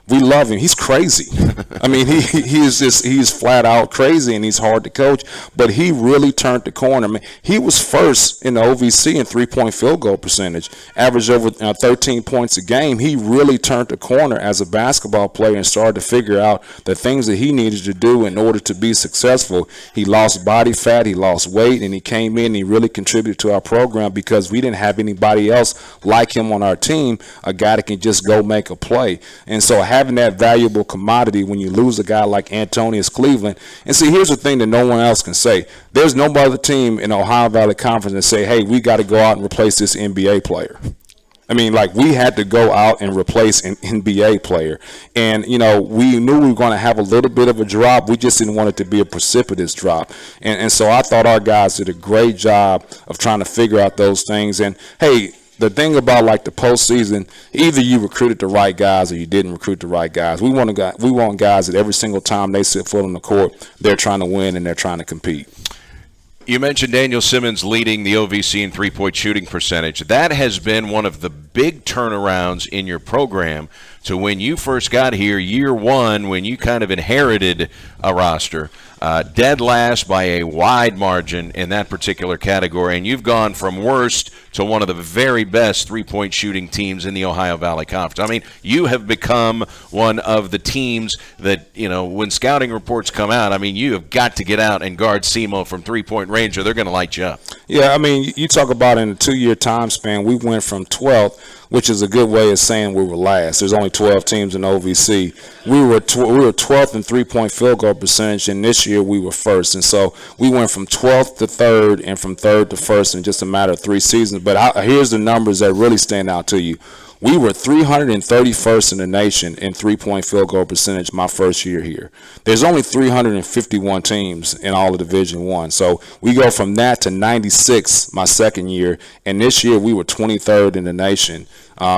we love him. He's crazy. I mean, he's flat out crazy, and he's hard to coach, but he really turned the corner. I mean, he was first in the OVC in 3-point field goal percentage, averaged over 13 points a game. He really turned the corner as a basketball player and started to figure out the things that he needed to do in order to be successful. He lost body fat, he lost weight, and he came in and he really contributed to our program because we didn't have anybody else like him on our team, a guy that can just go make a play. And so having that valuable commodity when you lose a guy like Antonius Cleveland. And see, here's the thing that no one else can say. There's no other team in Ohio Valley Conference that say, hey, we got to go out and replace this NBA player. I mean, we had to go out and replace an NBA player. And, we knew we were going to have a little bit of a drop. We just didn't want it to be a precipitous drop. And so I thought our guys did a great job of trying to figure out those things. And, hey, the thing about the postseason, either you recruited the right guys or you didn't recruit the right guys. We want guys that every single time they set foot on the court, they're trying to win and they're trying to compete. You mentioned Daniel Simmons leading the OVC in three-point shooting percentage. That has been one of the big turnarounds in your program to when you first got here, year one, when you kind of inherited a roster, dead last by a wide margin in that particular category, and you've gone from worst to one of the very best three-point shooting teams in the Ohio Valley Conference. I mean, you have become one of the teams that, when scouting reports come out, I mean, you have got to get out and guard SEMO from three-point range or they're going to light you up. Yeah, I mean, you talk about in a 2-year time span, we went from 12th, which is a good way of saying we were last. There's only 12 teams in OVC. We were 12th in three-point field goal percentage, and this year we were first. And so we went from 12th to 3rd and from 3rd to 1st in just a matter of 3 seasons. But here's the numbers that really stand out to you. We were 331st in the nation in three-point field goal percentage my first year here. There's only 351 teams in all of Division I. So we go from that to 96 my second year, and this year we were 23rd in the nation.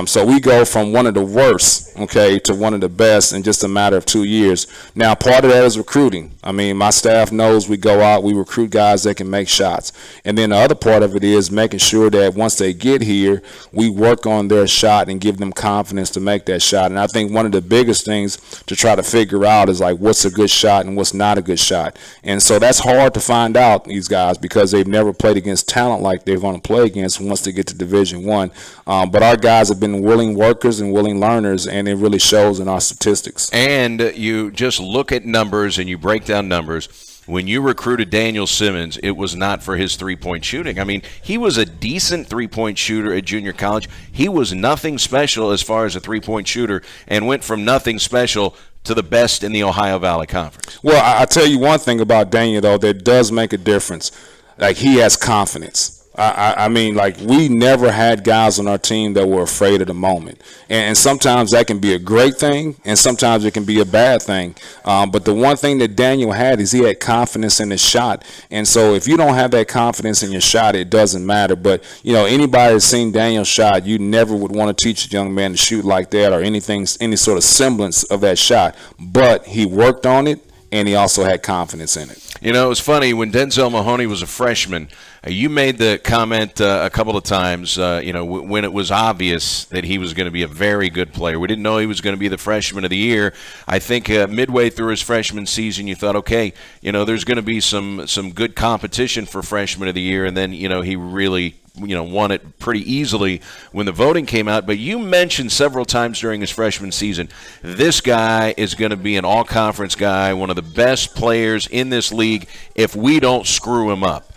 So we go from one of the worst, to one of the best in just a matter of 2 years. Now, part of that is recruiting. I mean, my staff knows we go out, we recruit guys that can make shots. And then the other part of it is making sure that once they get here, we work on their shot and give them confidence to make that shot. And I think one of the biggest things to try to figure out is like what's a good shot and what's not a good shot. And so that's hard to find out, these guys, because they've never played against talent like they're going to play against once they get to Division I. But our guys have been willing workers and willing learners, and it really shows in our statistics. And you just look at numbers and you break down numbers. When you recruited Daniel Simmons, it was not for his three-point shooting. I mean, he was a decent three-point shooter at junior college. He was nothing special as far as a three-point shooter and went from nothing special to the best in the Ohio Valley Conference. Well, I'll tell you one thing about Daniel, though, that does make a difference. Like, he has confidence. I mean, like, we never had guys on our team that were afraid of the moment. And sometimes that can be a great thing, and sometimes it can be a bad thing. But the one thing that Daniel had is he had confidence in his shot. And so if you don't have that confidence in your shot, it doesn't matter. But, anybody that's seen Daniel's shot, you never would want to teach a young man to shoot like that or any sort of semblance of that shot. But he worked on it, and he also had confidence in it. It was funny, when Denzel Mahoney was a freshman, you made the comment a couple of times, when it was obvious that he was going to be a very good player. We didn't know he was going to be the freshman of the year. I think midway through his freshman season, you thought, okay, there's going to be some good competition for freshman of the year, and then, he really won it pretty easily when the voting came out. But you mentioned several times during his freshman season, this guy is going to be an all-conference guy, one of the best players in this league if we don't screw him up.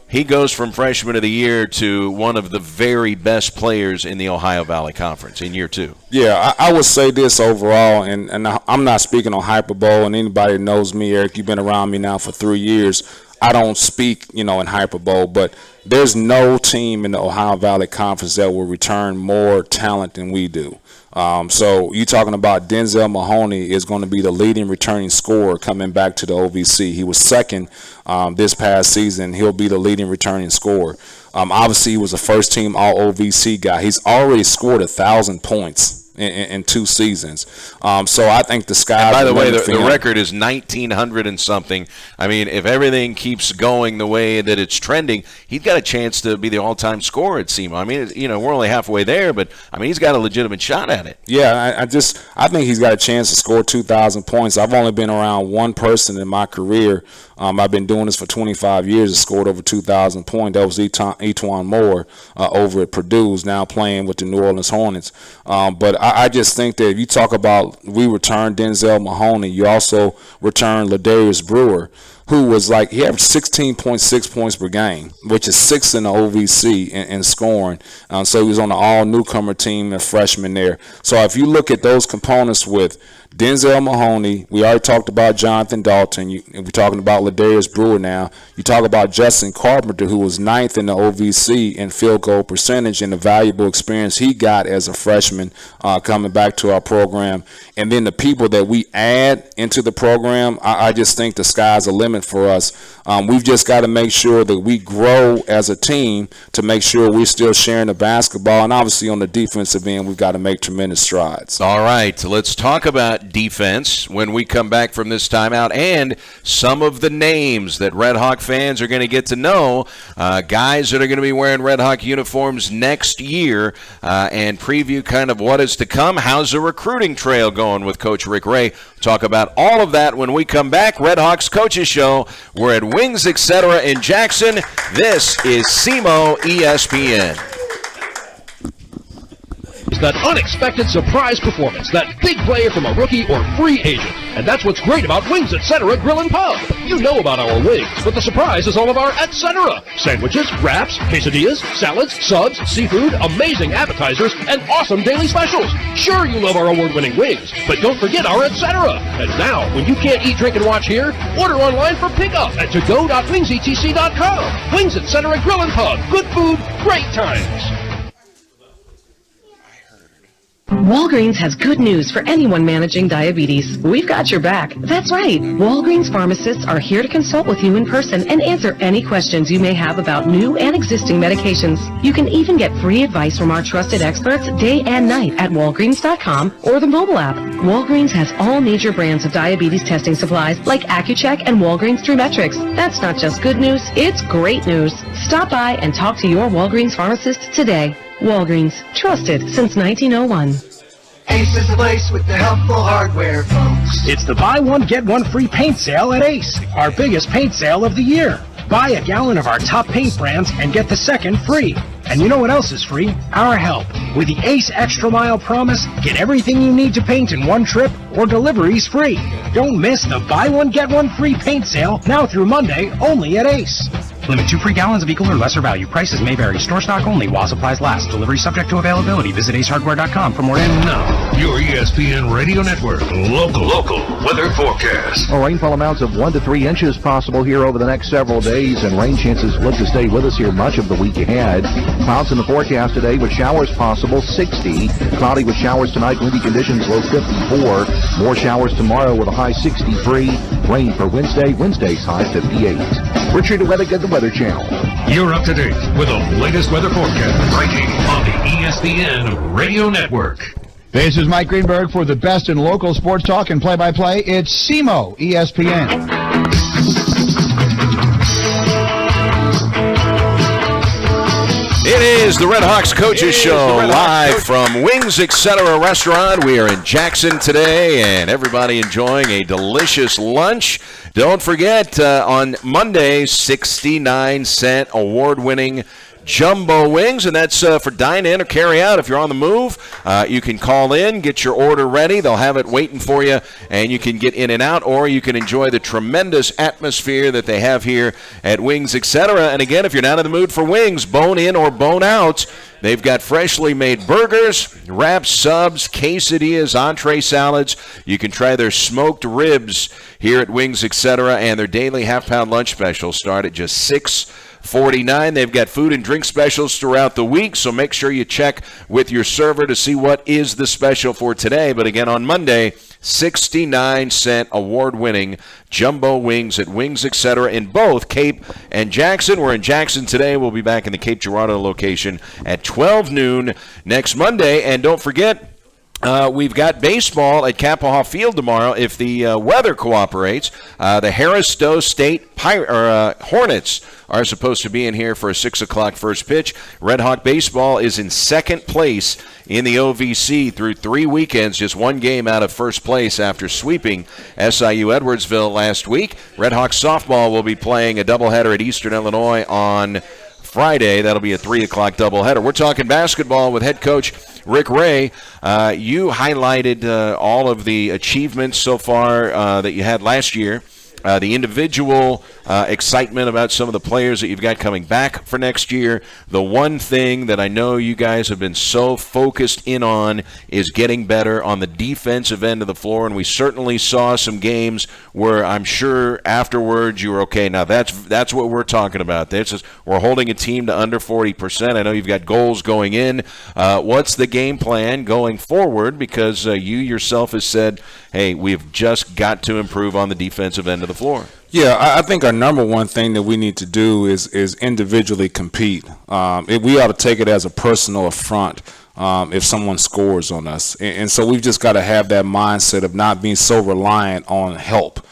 He goes from freshman of the year to one of the very best players in the Ohio Valley Conference in year 2. Yeah, I would say this overall, and I'm not speaking on hyperbole, and anybody that knows me, Eric, you've been around me now for 3 years. I don't speak, in hyperbole, but there's no team in the Ohio Valley Conference that will return more talent than we do. So you're talking about Denzel Mahoney is going to be the leading returning scorer coming back to the OVC. He was second this past season. He'll be the leading returning scorer. Obviously, he was a first-team All-OVC guy. He's already scored 1,000 points in 2 seasons. So I think the sky. By the way, the record is 1,900 and something. I mean, if everything keeps going the way that it's trending, he's got a chance to be the all-time scorer at SEMO. I mean, we're only halfway there, but I mean, he's got a legitimate shot at it. Yeah, I think he's got a chance to score 2,000 points. I've only been around one person in my career. I've been doing this for 25 years and scored over 2,000 points. That was Etwan Moore over at Purdue, who's now playing with the New Orleans Hornets. But I just think that if you talk about we returned Denzel Mahoney, you also returned Ladarius Brewer, who was he averaged 16.6 points per game, which is 6th in the OVC in scoring. So he was on the all-newcomer team, a freshman there. So if you look at those components with Denzel Mahoney, we already talked about Jonathan Dalton. We're talking about Ladarius Brewer now. You talk about Justin Carpenter, who was 9th in the OVC in field goal percentage, and the valuable experience he got as a freshman coming back to our program. And then the people that we add into the program, I just think the sky's the limit limit for us. We've just got to make sure that we grow as a team to make sure we're still sharing the basketball. And obviously on the defensive end, we've got to make tremendous strides. All right, let's talk about defense when we come back from this timeout and some of the names that Red Hawk fans are going to get to know, guys that are going to be wearing Red Hawk uniforms next year, and preview kind of what is to come. How's the recruiting trail going with Coach Rick Ray? Talk about all of that when we come back. Red Hawks Coaches Show. We're at Wings, etc. in Jackson. This is SEMO ESPN. That unexpected surprise performance, that big player from a rookie or free agent. And that's what's great about Wings Etc. Grill and Pub. You know about our wings, but the surprise is all of our etc. Sandwiches, wraps, quesadillas, salads, subs, seafood, amazing appetizers, and awesome daily specials. Sure, you love our award-winning wings, but don't forget our etc. And now, when you can't eat, drink, and watch here, order online for pickup at togo.wingsetc.com. Wings Etc. Grill and Pub. Good food, great times. Walgreens has good news for anyone managing diabetes. We've got your back. That's right. Walgreens pharmacists are here to consult with you in person and answer any questions you may have about new and existing medications. You can even get free advice from our trusted experts day and night at Walgreens.com or the mobile app. Walgreens has all major brands of diabetes testing supplies like Accu-Check and Walgreens TrueMetrics. That's not just good news, it's great news. Stop by and talk to your Walgreens pharmacist today. Walgreens, trusted since 1901. Ace is the place with the helpful hardware, folks. It's the buy one, get one free paint sale at Ace, our biggest paint sale of the year. Buy a gallon of our top paint brands and get the second free. And you know what else is free? Our help. With the Ace Extra Mile Promise, get everything you need to paint in one trip or deliveries free. Don't miss the buy one, get one free paint sale now through Monday only at Ace. Limit 2 free gallons of equal or lesser value. Prices may vary. Store stock only while supplies last. Delivery subject to availability. Visit acehardware.com for more info. And now, your ESPN Radio Network local weather forecast. Rainfall amounts of 1 to 3 inches possible here over the next several days, and rain chances look to stay with us here much of the week ahead. Clouds in the forecast today with showers possible, 60. Cloudy with showers tonight, windy conditions, low 54. More showers tomorrow with a high 63. Rain for Wednesday's high 58. Richard Weather, the Weather Channel. You're up to date with the latest weather forecast right here on the ESPN Radio Network. This is Mike Greenberg for the best in local sports talk and play-by-play. It's SEMO ESPN. It is the Red Hawks Coaches Show live from Wings Etc. Restaurant. We are in Jackson today, and everybody enjoying a delicious lunch. Don't forget, on Monday, 69-cent award-winning jumbo wings, and that's for dine-in or carry-out. If you're on the move, you can call in, get your order ready. They'll have it waiting for you, and you can get in and out, or you can enjoy the tremendous atmosphere that they have here at Wings, etc. And again, if you're not in the mood for wings, bone in or bone out, they've got freshly made burgers, wraps, subs, quesadillas, entree salads. You can try their smoked ribs here at Wings, etc., and their daily half-pound lunch specials start at just $6.49. They've got food and drink specials throughout the week, so make sure you check with your server to see what is the special for today. But again, on Monday, 69-cent award-winning jumbo wings at Wings, etc. in both Cape and Jackson. We're in Jackson today. We'll be back in the Cape Girardeau location at 12 noon next Monday. And don't forget, we've got baseball at Capahaw Field tomorrow if the weather cooperates. The Harris-Stowe State Hornets are supposed to be in here for a 6 o'clock first pitch. Red Hawk baseball is in second place in the OVC through 3 weekends, just one game out of first place after sweeping SIU Edwardsville last week. Red Hawk softball will be playing a doubleheader at Eastern Illinois on Friday. That'll be a 3 o'clock doubleheader. We're talking basketball with head coach Rick Ray. You highlighted all of the achievements so far that you had last year. The individual excitement about some of the players that you've got coming back for next year. The one thing that I know you guys have been so focused in on is getting better on the defensive end of the floor, and we certainly saw some games where I'm sure afterwards you were, okay, now that's what we're talking about. We're holding a team to under 40%. I know you've got goals going in. What's the game plan going forward? Because you yourself has said, hey, we've just got to improve on the defensive end of the floor. Yeah, I think our number one thing that we need to do is individually compete. We ought to take it as a personal affront if someone scores on us. And so we've just got to have that mindset of not being so reliant on help.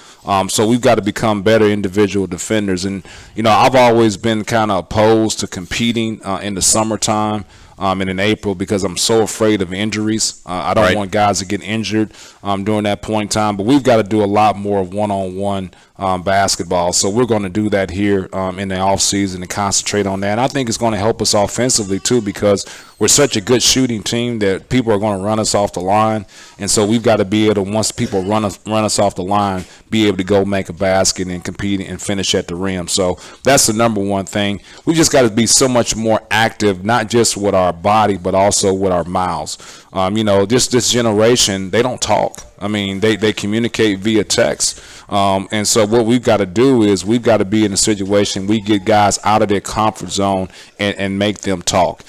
So we've got to become better individual defenders. And, I've always been kind of opposed to competing in the summertime and in April because I'm so afraid of injuries. I don't want guys to get injured during that point in time. But we've got to do a lot more of one-on-one basketball. So we're going to do that here in the offseason and concentrate on that. And I think it's going to help us offensively, too, because we're such a good shooting team that people are going to run us off the line. And so we've got to be able to, once people run us off the line, be able to go make a basket and compete and finish at the rim. So that's the number one thing. We just got to be so much more active, not just with our body, but also with our mouths. This generation, they don't talk. I mean, they communicate via text. And so what we've got to do is we've got to be in a situation we get guys out of their comfort zone and make them talk.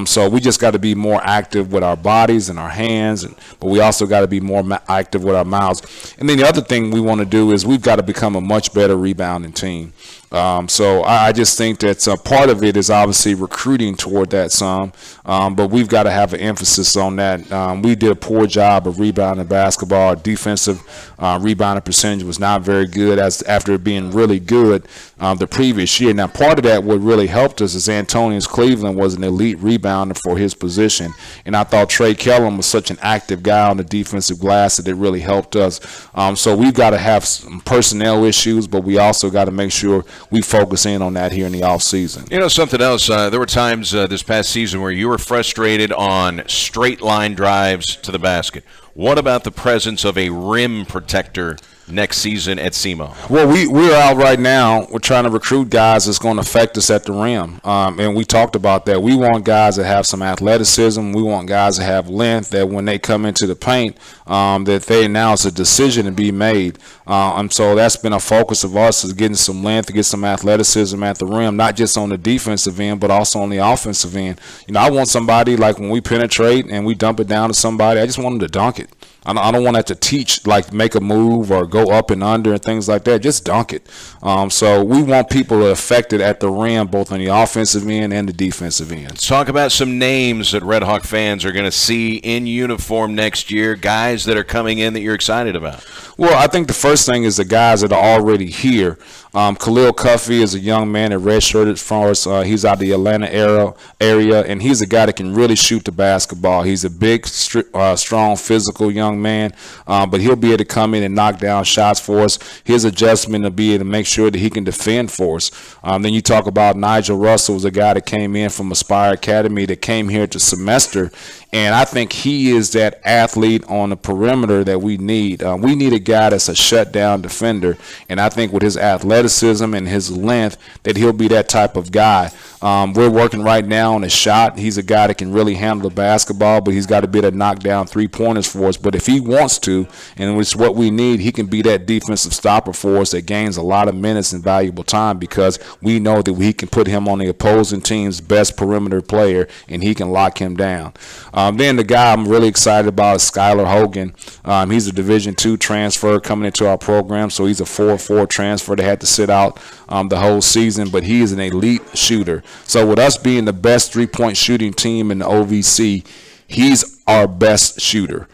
So we just got to be more active with our bodies and our hands, but we also got to be more active with our mouths. And then the other thing we want to do is we've got to become a much better rebounding team. So I just think that part of it is obviously recruiting toward that some, but we've got to have an emphasis on that. We did a poor job of rebounding basketball. Our defensive rebounding percentage was not very good after being really good the previous year. Now, part of that what really helped us is Antonius Cleveland was an elite rebounder for his position, and I thought Trey Kellum was such an active guy on the defensive glass that it really helped us. So we've got to have some personnel issues, but we also got to make sure we focus in on that here in the offseason. Something else, there were times this past season where you were frustrated on straight line drives to the basket. What about the presence of a rim protector next season at SEMO? Well, we're out right now. We're trying to recruit guys that's going to affect us at the rim. And we talked about that. We want guys that have some athleticism. We want guys that have length, that when they come into the paint, that they announce a decision to be made. And so that's been a focus of us, is getting some length, get some athleticism at the rim, not just on the defensive end, but also on the offensive end. I want somebody, like when we penetrate and we dump it down to somebody, I just want them to dunk it. I don't want that to teach, like make a move or go up and under and things like that. Just dunk it. So we want people to affect it at the rim, both on the offensive end and the defensive end. Let's talk about some names that Red Hawk fans are going to see in uniform next year, guys that are coming in that you're excited about. Well, I think the first thing is the guys that are already here. Khalil Cuffey is a young man that redshirted for us. He's out of the Atlanta area, and he's a guy that can really shoot the basketball. He's a big, strong, physical young man, but he'll be able to come in and knock down shots for us. His adjustment will be able to make sure that he can defend for us. Then you talk about Nigel Russell, was a guy that came in from Aspire Academy that came here to semester, and I think he is that athlete on the perimeter that we need. We need a guy that's a shutdown defender, and I think with his athleticism and his length that he'll be that type of guy. We're working right now on his shot. He's a guy that can really handle the basketball, but he's got to be able to knock down three-pointers for us. But if he wants to, and it's what we need, he can be that defensive stopper for us that gains a lot of minutes and valuable time, because we know that we can put him on the opposing team's best perimeter player, and he can lock him down. Then the guy I'm really excited about is Skylar Hogan. He's a Division II transfer coming into our program, so he's a 4-4 transfer that had to sit out the whole season, but he is an elite shooter. So with us being the best three-point shooting team in the OVC, he's our best shooter.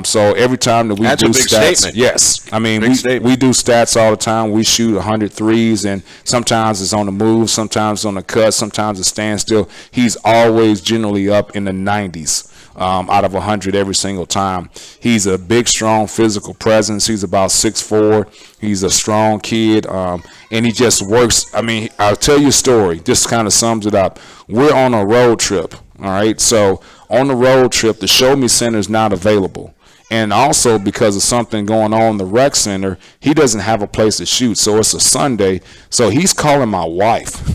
So every time that we That's do a big stats, statement. yes, I mean we do stats all the time. We shoot 100 threes, and sometimes it's on the move, sometimes it's on the cut, sometimes it's standstill. He's always generally up in the 90s. Out of 100 every single time. He's a big, strong physical presence. He's about 6'4". He's a strong kid, and he just works. I mean, I'll tell you a story. Just kind of sums it up. We're on a road trip, all right? So on the road trip, the Show Me Center is not available. And also because of something going on in the rec center, he doesn't have a place to shoot. So it's a Sunday. So he's calling my wife.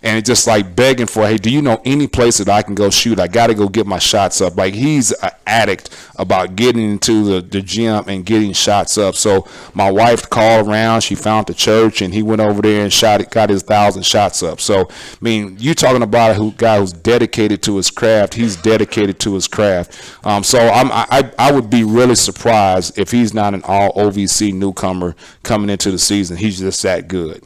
and it's just like begging for, hey, do you know any place that I can go shoot? I got to go get my shots up. Like, he's an addict about getting into the gym and getting shots up. So my wife called around. She found the church, and he went over there and got his 1,000 shots up. So, I mean, you're talking about a guy who's dedicated to his craft. He's dedicated to his craft. So I would be really surprised if he's not an all OVC newcomer coming into the season. He's just that good.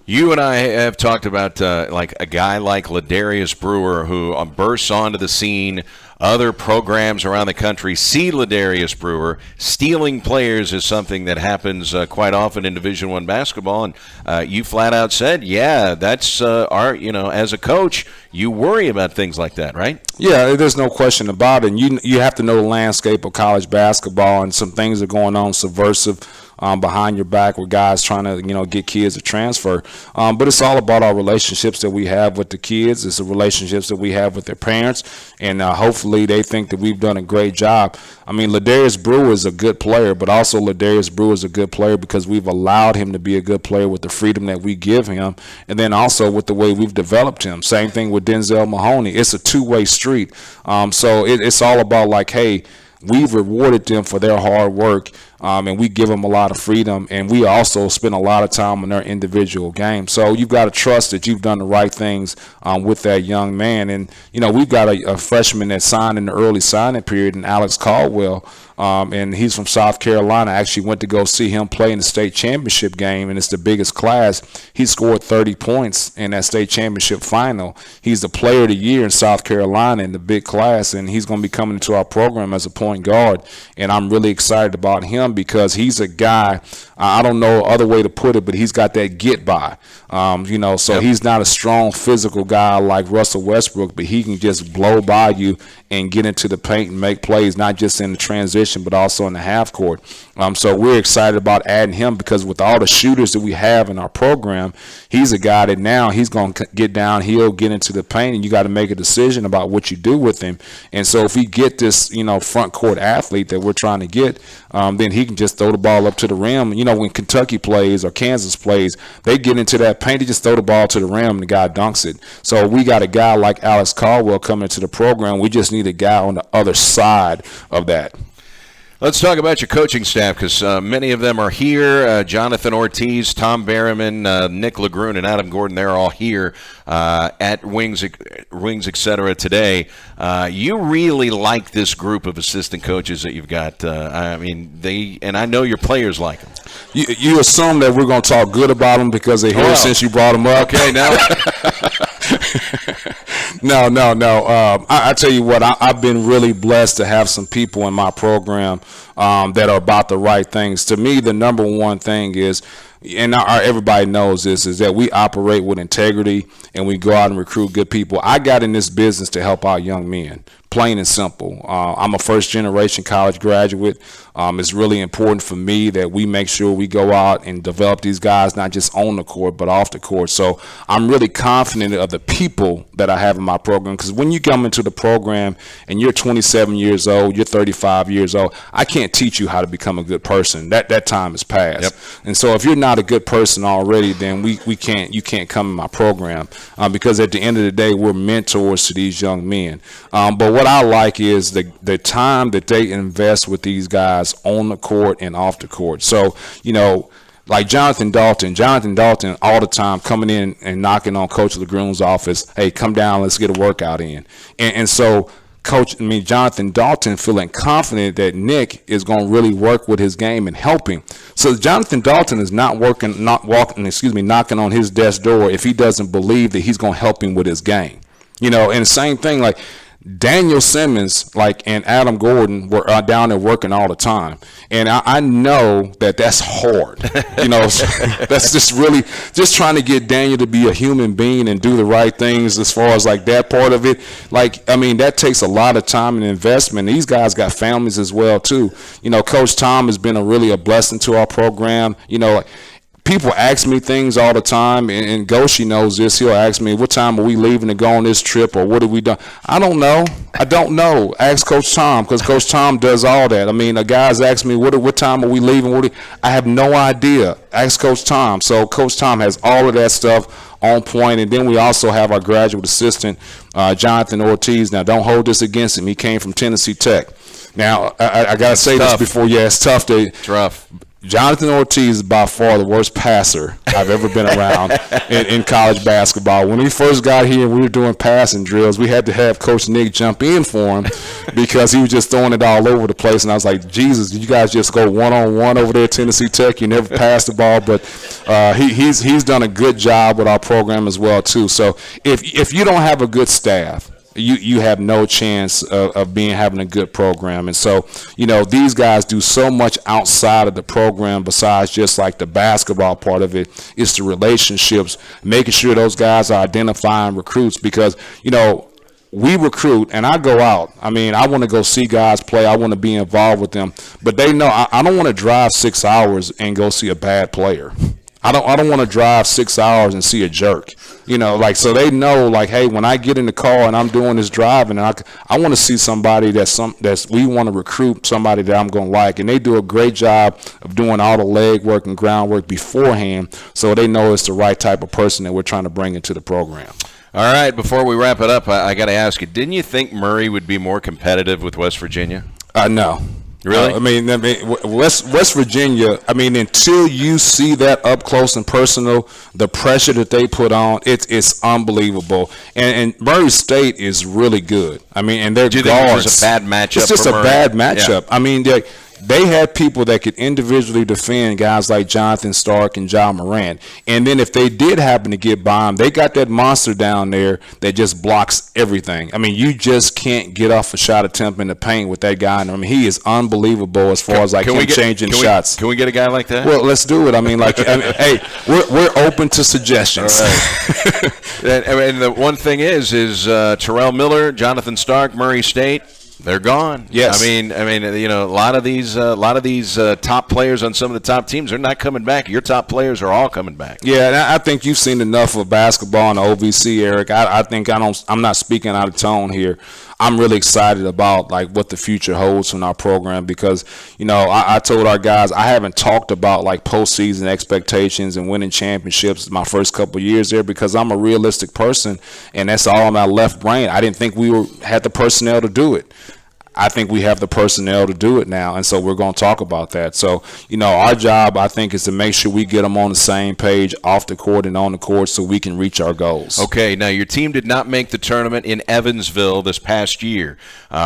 You and I have talked about like a guy like Ladarius Brewer who bursts onto the scene. Other programs around the country see Ladarius Brewer. Stealing players is something that happens quite often in Division I basketball. And you flat out said, yeah, that's as a coach, you worry about things like that, right? Yeah, there's no question about it. And you have to know the landscape of college basketball, and some things are going on subversive behind your back with guys trying to, get kids to transfer. But it's all about our relationships that we have with the kids. It's the relationships that we have with their parents. And hopefully they think that we've done a great job. I mean, Ladarius Brewer is a good player, but also Ladarius Brewer is a good player because we've allowed him to be a good player with the freedom that we give him, and then also with the way we've developed him. Same thing with Denzel Mahoney. It's a two-way street. So it's all about like, hey, we've rewarded them for their hard work, and we give them a lot of freedom, and we also spend a lot of time on their individual game. So you've got to trust that you've done the right things with that young man. And, we've got a freshman that signed in the early signing period, and Alex Caldwell, and he's from South Carolina. I actually went to go see him play in the state championship game, and it's the biggest class. He scored 30 points in that state championship final. He's the player of the year in South Carolina in the big class, and he's going to be coming into our program as a point guard. And I'm really excited about him because he's a guy, I don't know other way to put it, but he's got that get by. So he's not a strong physical guy like Russell Westbrook, but he can just blow by you and get into the paint and make plays, not just in the transition, but also in the half court. So we're excited about adding him because with all the shooters that we have in our program, he's a guy that now he's going to get downhill, get into the paint, and you got to make a decision about what you do with him. And so if we get this, front court athlete that we're trying to get, then he can just throw the ball up to the rim. When Kentucky plays or Kansas plays, they get into that paint, they just throw the ball to the rim and the guy dunks it. So we got a guy like Alex Caldwell coming into the program. We just need a guy on the other side of that. Let's talk about your coaching staff because many of them are here. Jonathan Ortiz, Tom Berriman, Nick LeGrune, and Adam Gordon, they're all here at Wings, etc. today. You really like this group of assistant coaches that you've got. And I know your players like them. You assume that we're going to talk good about them because they're here since you brought them up. Okay, now. No. I tell you what, I've been really blessed to have some people in my program that are about the right things. To me, the number one thing is, and everybody knows this, is that we operate with integrity and we go out and recruit good people. I got in this business to help out young men, plain and simple. I'm a first-generation college graduate. It's really important for me that we make sure we go out and develop these guys, not just on the court, but off the court. So I'm really confident of the people that I have in my program, because when you come into the program and you're 27 years old, you're 35 years old, I can't teach you how to become a good person. That time is past. Yep. And so if you're not a good person already, then you can't come in my program because at the end of the day, we're mentors to these young men. But what I like is the time that they invest with these guys on the court and off the court. So, like Jonathan Dalton all the time coming in and knocking on Coach LeGrune's office, hey, come down, let's get a workout in. And so Jonathan Dalton feeling confident that Nick is going to really work with his game and help him. So Jonathan Dalton is knocking on his desk door if he doesn't believe that he's going to help him with his game. And the same thing, like Daniel Simmons, and Adam Gordon were down there working all the time, and I know that's hard. That's just trying to get Daniel to be a human being and do the right things as far as that part of it. That takes a lot of time and investment. These guys got families as well too. Coach Tom has been a blessing to our program. People ask me things all the time, and Goshi knows this. He'll ask me, what time are we leaving to go on this trip, or what have we done? I don't know. Ask Coach Tom, because Coach Tom does all that. The guys ask me, what time are we leaving? I have no idea. Ask Coach Tom. So Coach Tom has all of that stuff on point. And then we also have our graduate assistant, Jonathan Ortiz. Now, don't hold this against him. He came from Tennessee Tech. Now, I got to say this before. Yeah, it's tough. It's rough. Jonathan Ortiz is by far the worst passer I've ever been around in college basketball. When he first got here and we were doing passing drills, we had to have Coach Nick jump in for him because he was just throwing it all over the place. And I was like, Jesus, did you guys just go one-on-one over there at Tennessee Tech? You never passed the ball. But he's done a good job with our program as well, too. So if you don't have a good staff, you have no chance of having a good program. And so, these guys do so much outside of the program besides just like the basketball part of it. It's the relationships, making sure those guys are identifying recruits because, we recruit, and I go out. I mean, I want to go see guys play. I want to be involved with them. But they know I don't want to drive 6 hours and go see a bad player. I don't want to drive 6 hours and see a jerk. So they know, hey, when I get in the car and I'm doing this driving, and I want to see somebody that's we want to recruit somebody that I'm going to like. And they do a great job of doing all the leg work and groundwork beforehand so they know it's the right type of person that we're trying to bring into the program. All right, before we wrap it up, I got to ask you, didn't you think Murray would be more competitive with West Virginia? No. Really? I mean, West Virginia, until you see that up close and personal, the pressure that they put on, it's unbelievable. And Murray State is really good. And their guards. Do you think it was a bad matchup? It's just for a Murray? bad matchup. Yeah. They had people that could individually defend guys like Jonathan Stark and Ja Morant. And then if they did happen to get by them, they got that monster down there that just blocks everything. You just can't get off a shot attempt in the paint with that guy. He is unbelievable as far as changing shots. Can we get a guy like that? Well, let's do it. Hey, we're open to suggestions. All right. And the one thing is Terrell Miller, Jonathan Stark, Murray State. They're gone. Yes. A lot of these top players on some of the top teams, they're not coming back. Your top players are all coming back. Yeah, and I think you've seen enough of basketball in the OVC, Eric. I think I'm not speaking out of tone here. I'm really excited about what the future holds in our program because, I told our guys I haven't talked about postseason expectations and winning championships my first couple of years there because I'm a realistic person and that's all in my left brain. I didn't think we had the personnel to do it. I think we have the personnel to do it now, and so we're going to talk about that. So, our job, I think, is to make sure we get them on the same page off the court and on the court so we can reach our goals. Okay, now your team did not make the tournament in Evansville this past year.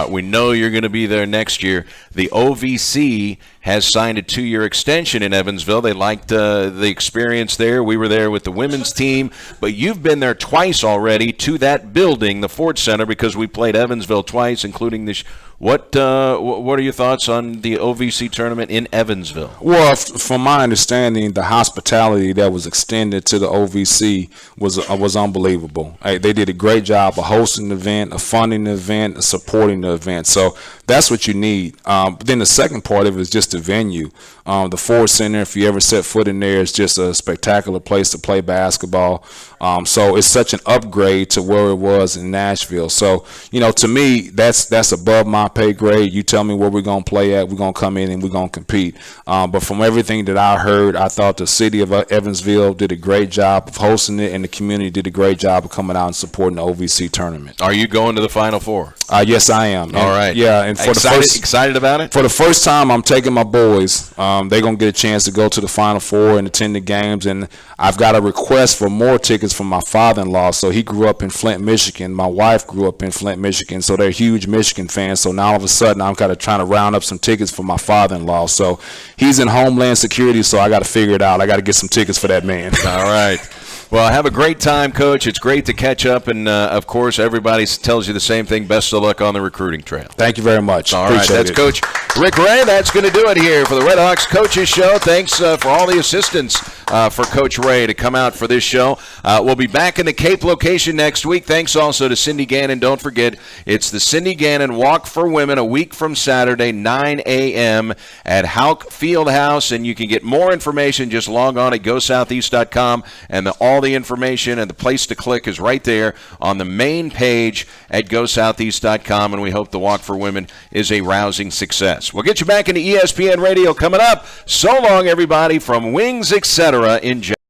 We know you're going to be there next year. The OVC has signed a 2-year extension in Evansville. They liked the experience there. We were there with the women's team, but you've been there twice already to that building, the Ford Center, because we played Evansville twice, including this. What are your thoughts on the OVC tournament in Evansville? Well, from my understanding, the hospitality that was extended to the OVC was unbelievable. They did a great job of hosting the event, of funding the event, of supporting the event. So that's what you need. But then the second part of it is just the venue. The Ford Center, if you ever set foot in there, is just a spectacular place to play basketball. So it's such an upgrade to where it was in Nashville. So, to me, that's above my pay grade. You tell me where we're going to play at, we're going to come in and we're going to compete. But from everything that I heard, I thought the city of Evansville did a great job of hosting it and the community did a great job of coming out and supporting the OVC tournament. Are you going to the Final Four? Yes, I am. All right. Yeah, and for excited about it? For the first time, I'm taking my boys. They're going to get a chance to go to the Final Four and attend the games. And I've got a request for more tickets from my father-in-law. So he grew up in Flint, Michigan. My wife grew up in Flint, Michigan. So they're huge Michigan fans. So now all of a sudden, I'm kind of trying to round up some tickets for my father-in-law. So he's in Homeland Security, so I got to figure it out. I got to get some tickets for that man. All right. Well, have a great time, Coach. It's great to catch up, and, of course, everybody tells you the same thing. Best of luck on the recruiting trail. Thank you very much. All right, that's Coach Rick Ray. That's going to do it here for the Red Hawks Coaches Show. Thanks for all the assistance for Coach Ray to come out for this show. We'll be back in the Cape location next week. Thanks also to Cindy Gannon. Don't forget, it's the Cindy Gannon Walk for Women a week from Saturday, 9 a.m. at Houck Fieldhouse, and you can get more information. Just log on at GoSoutheast.com, and all the information and the place to click is right there on the main page at GoSoutheast.com, and we hope the Walk for Women is a rousing success. We'll get you back into ESPN Radio coming up. So long, everybody, from Wings, etc. in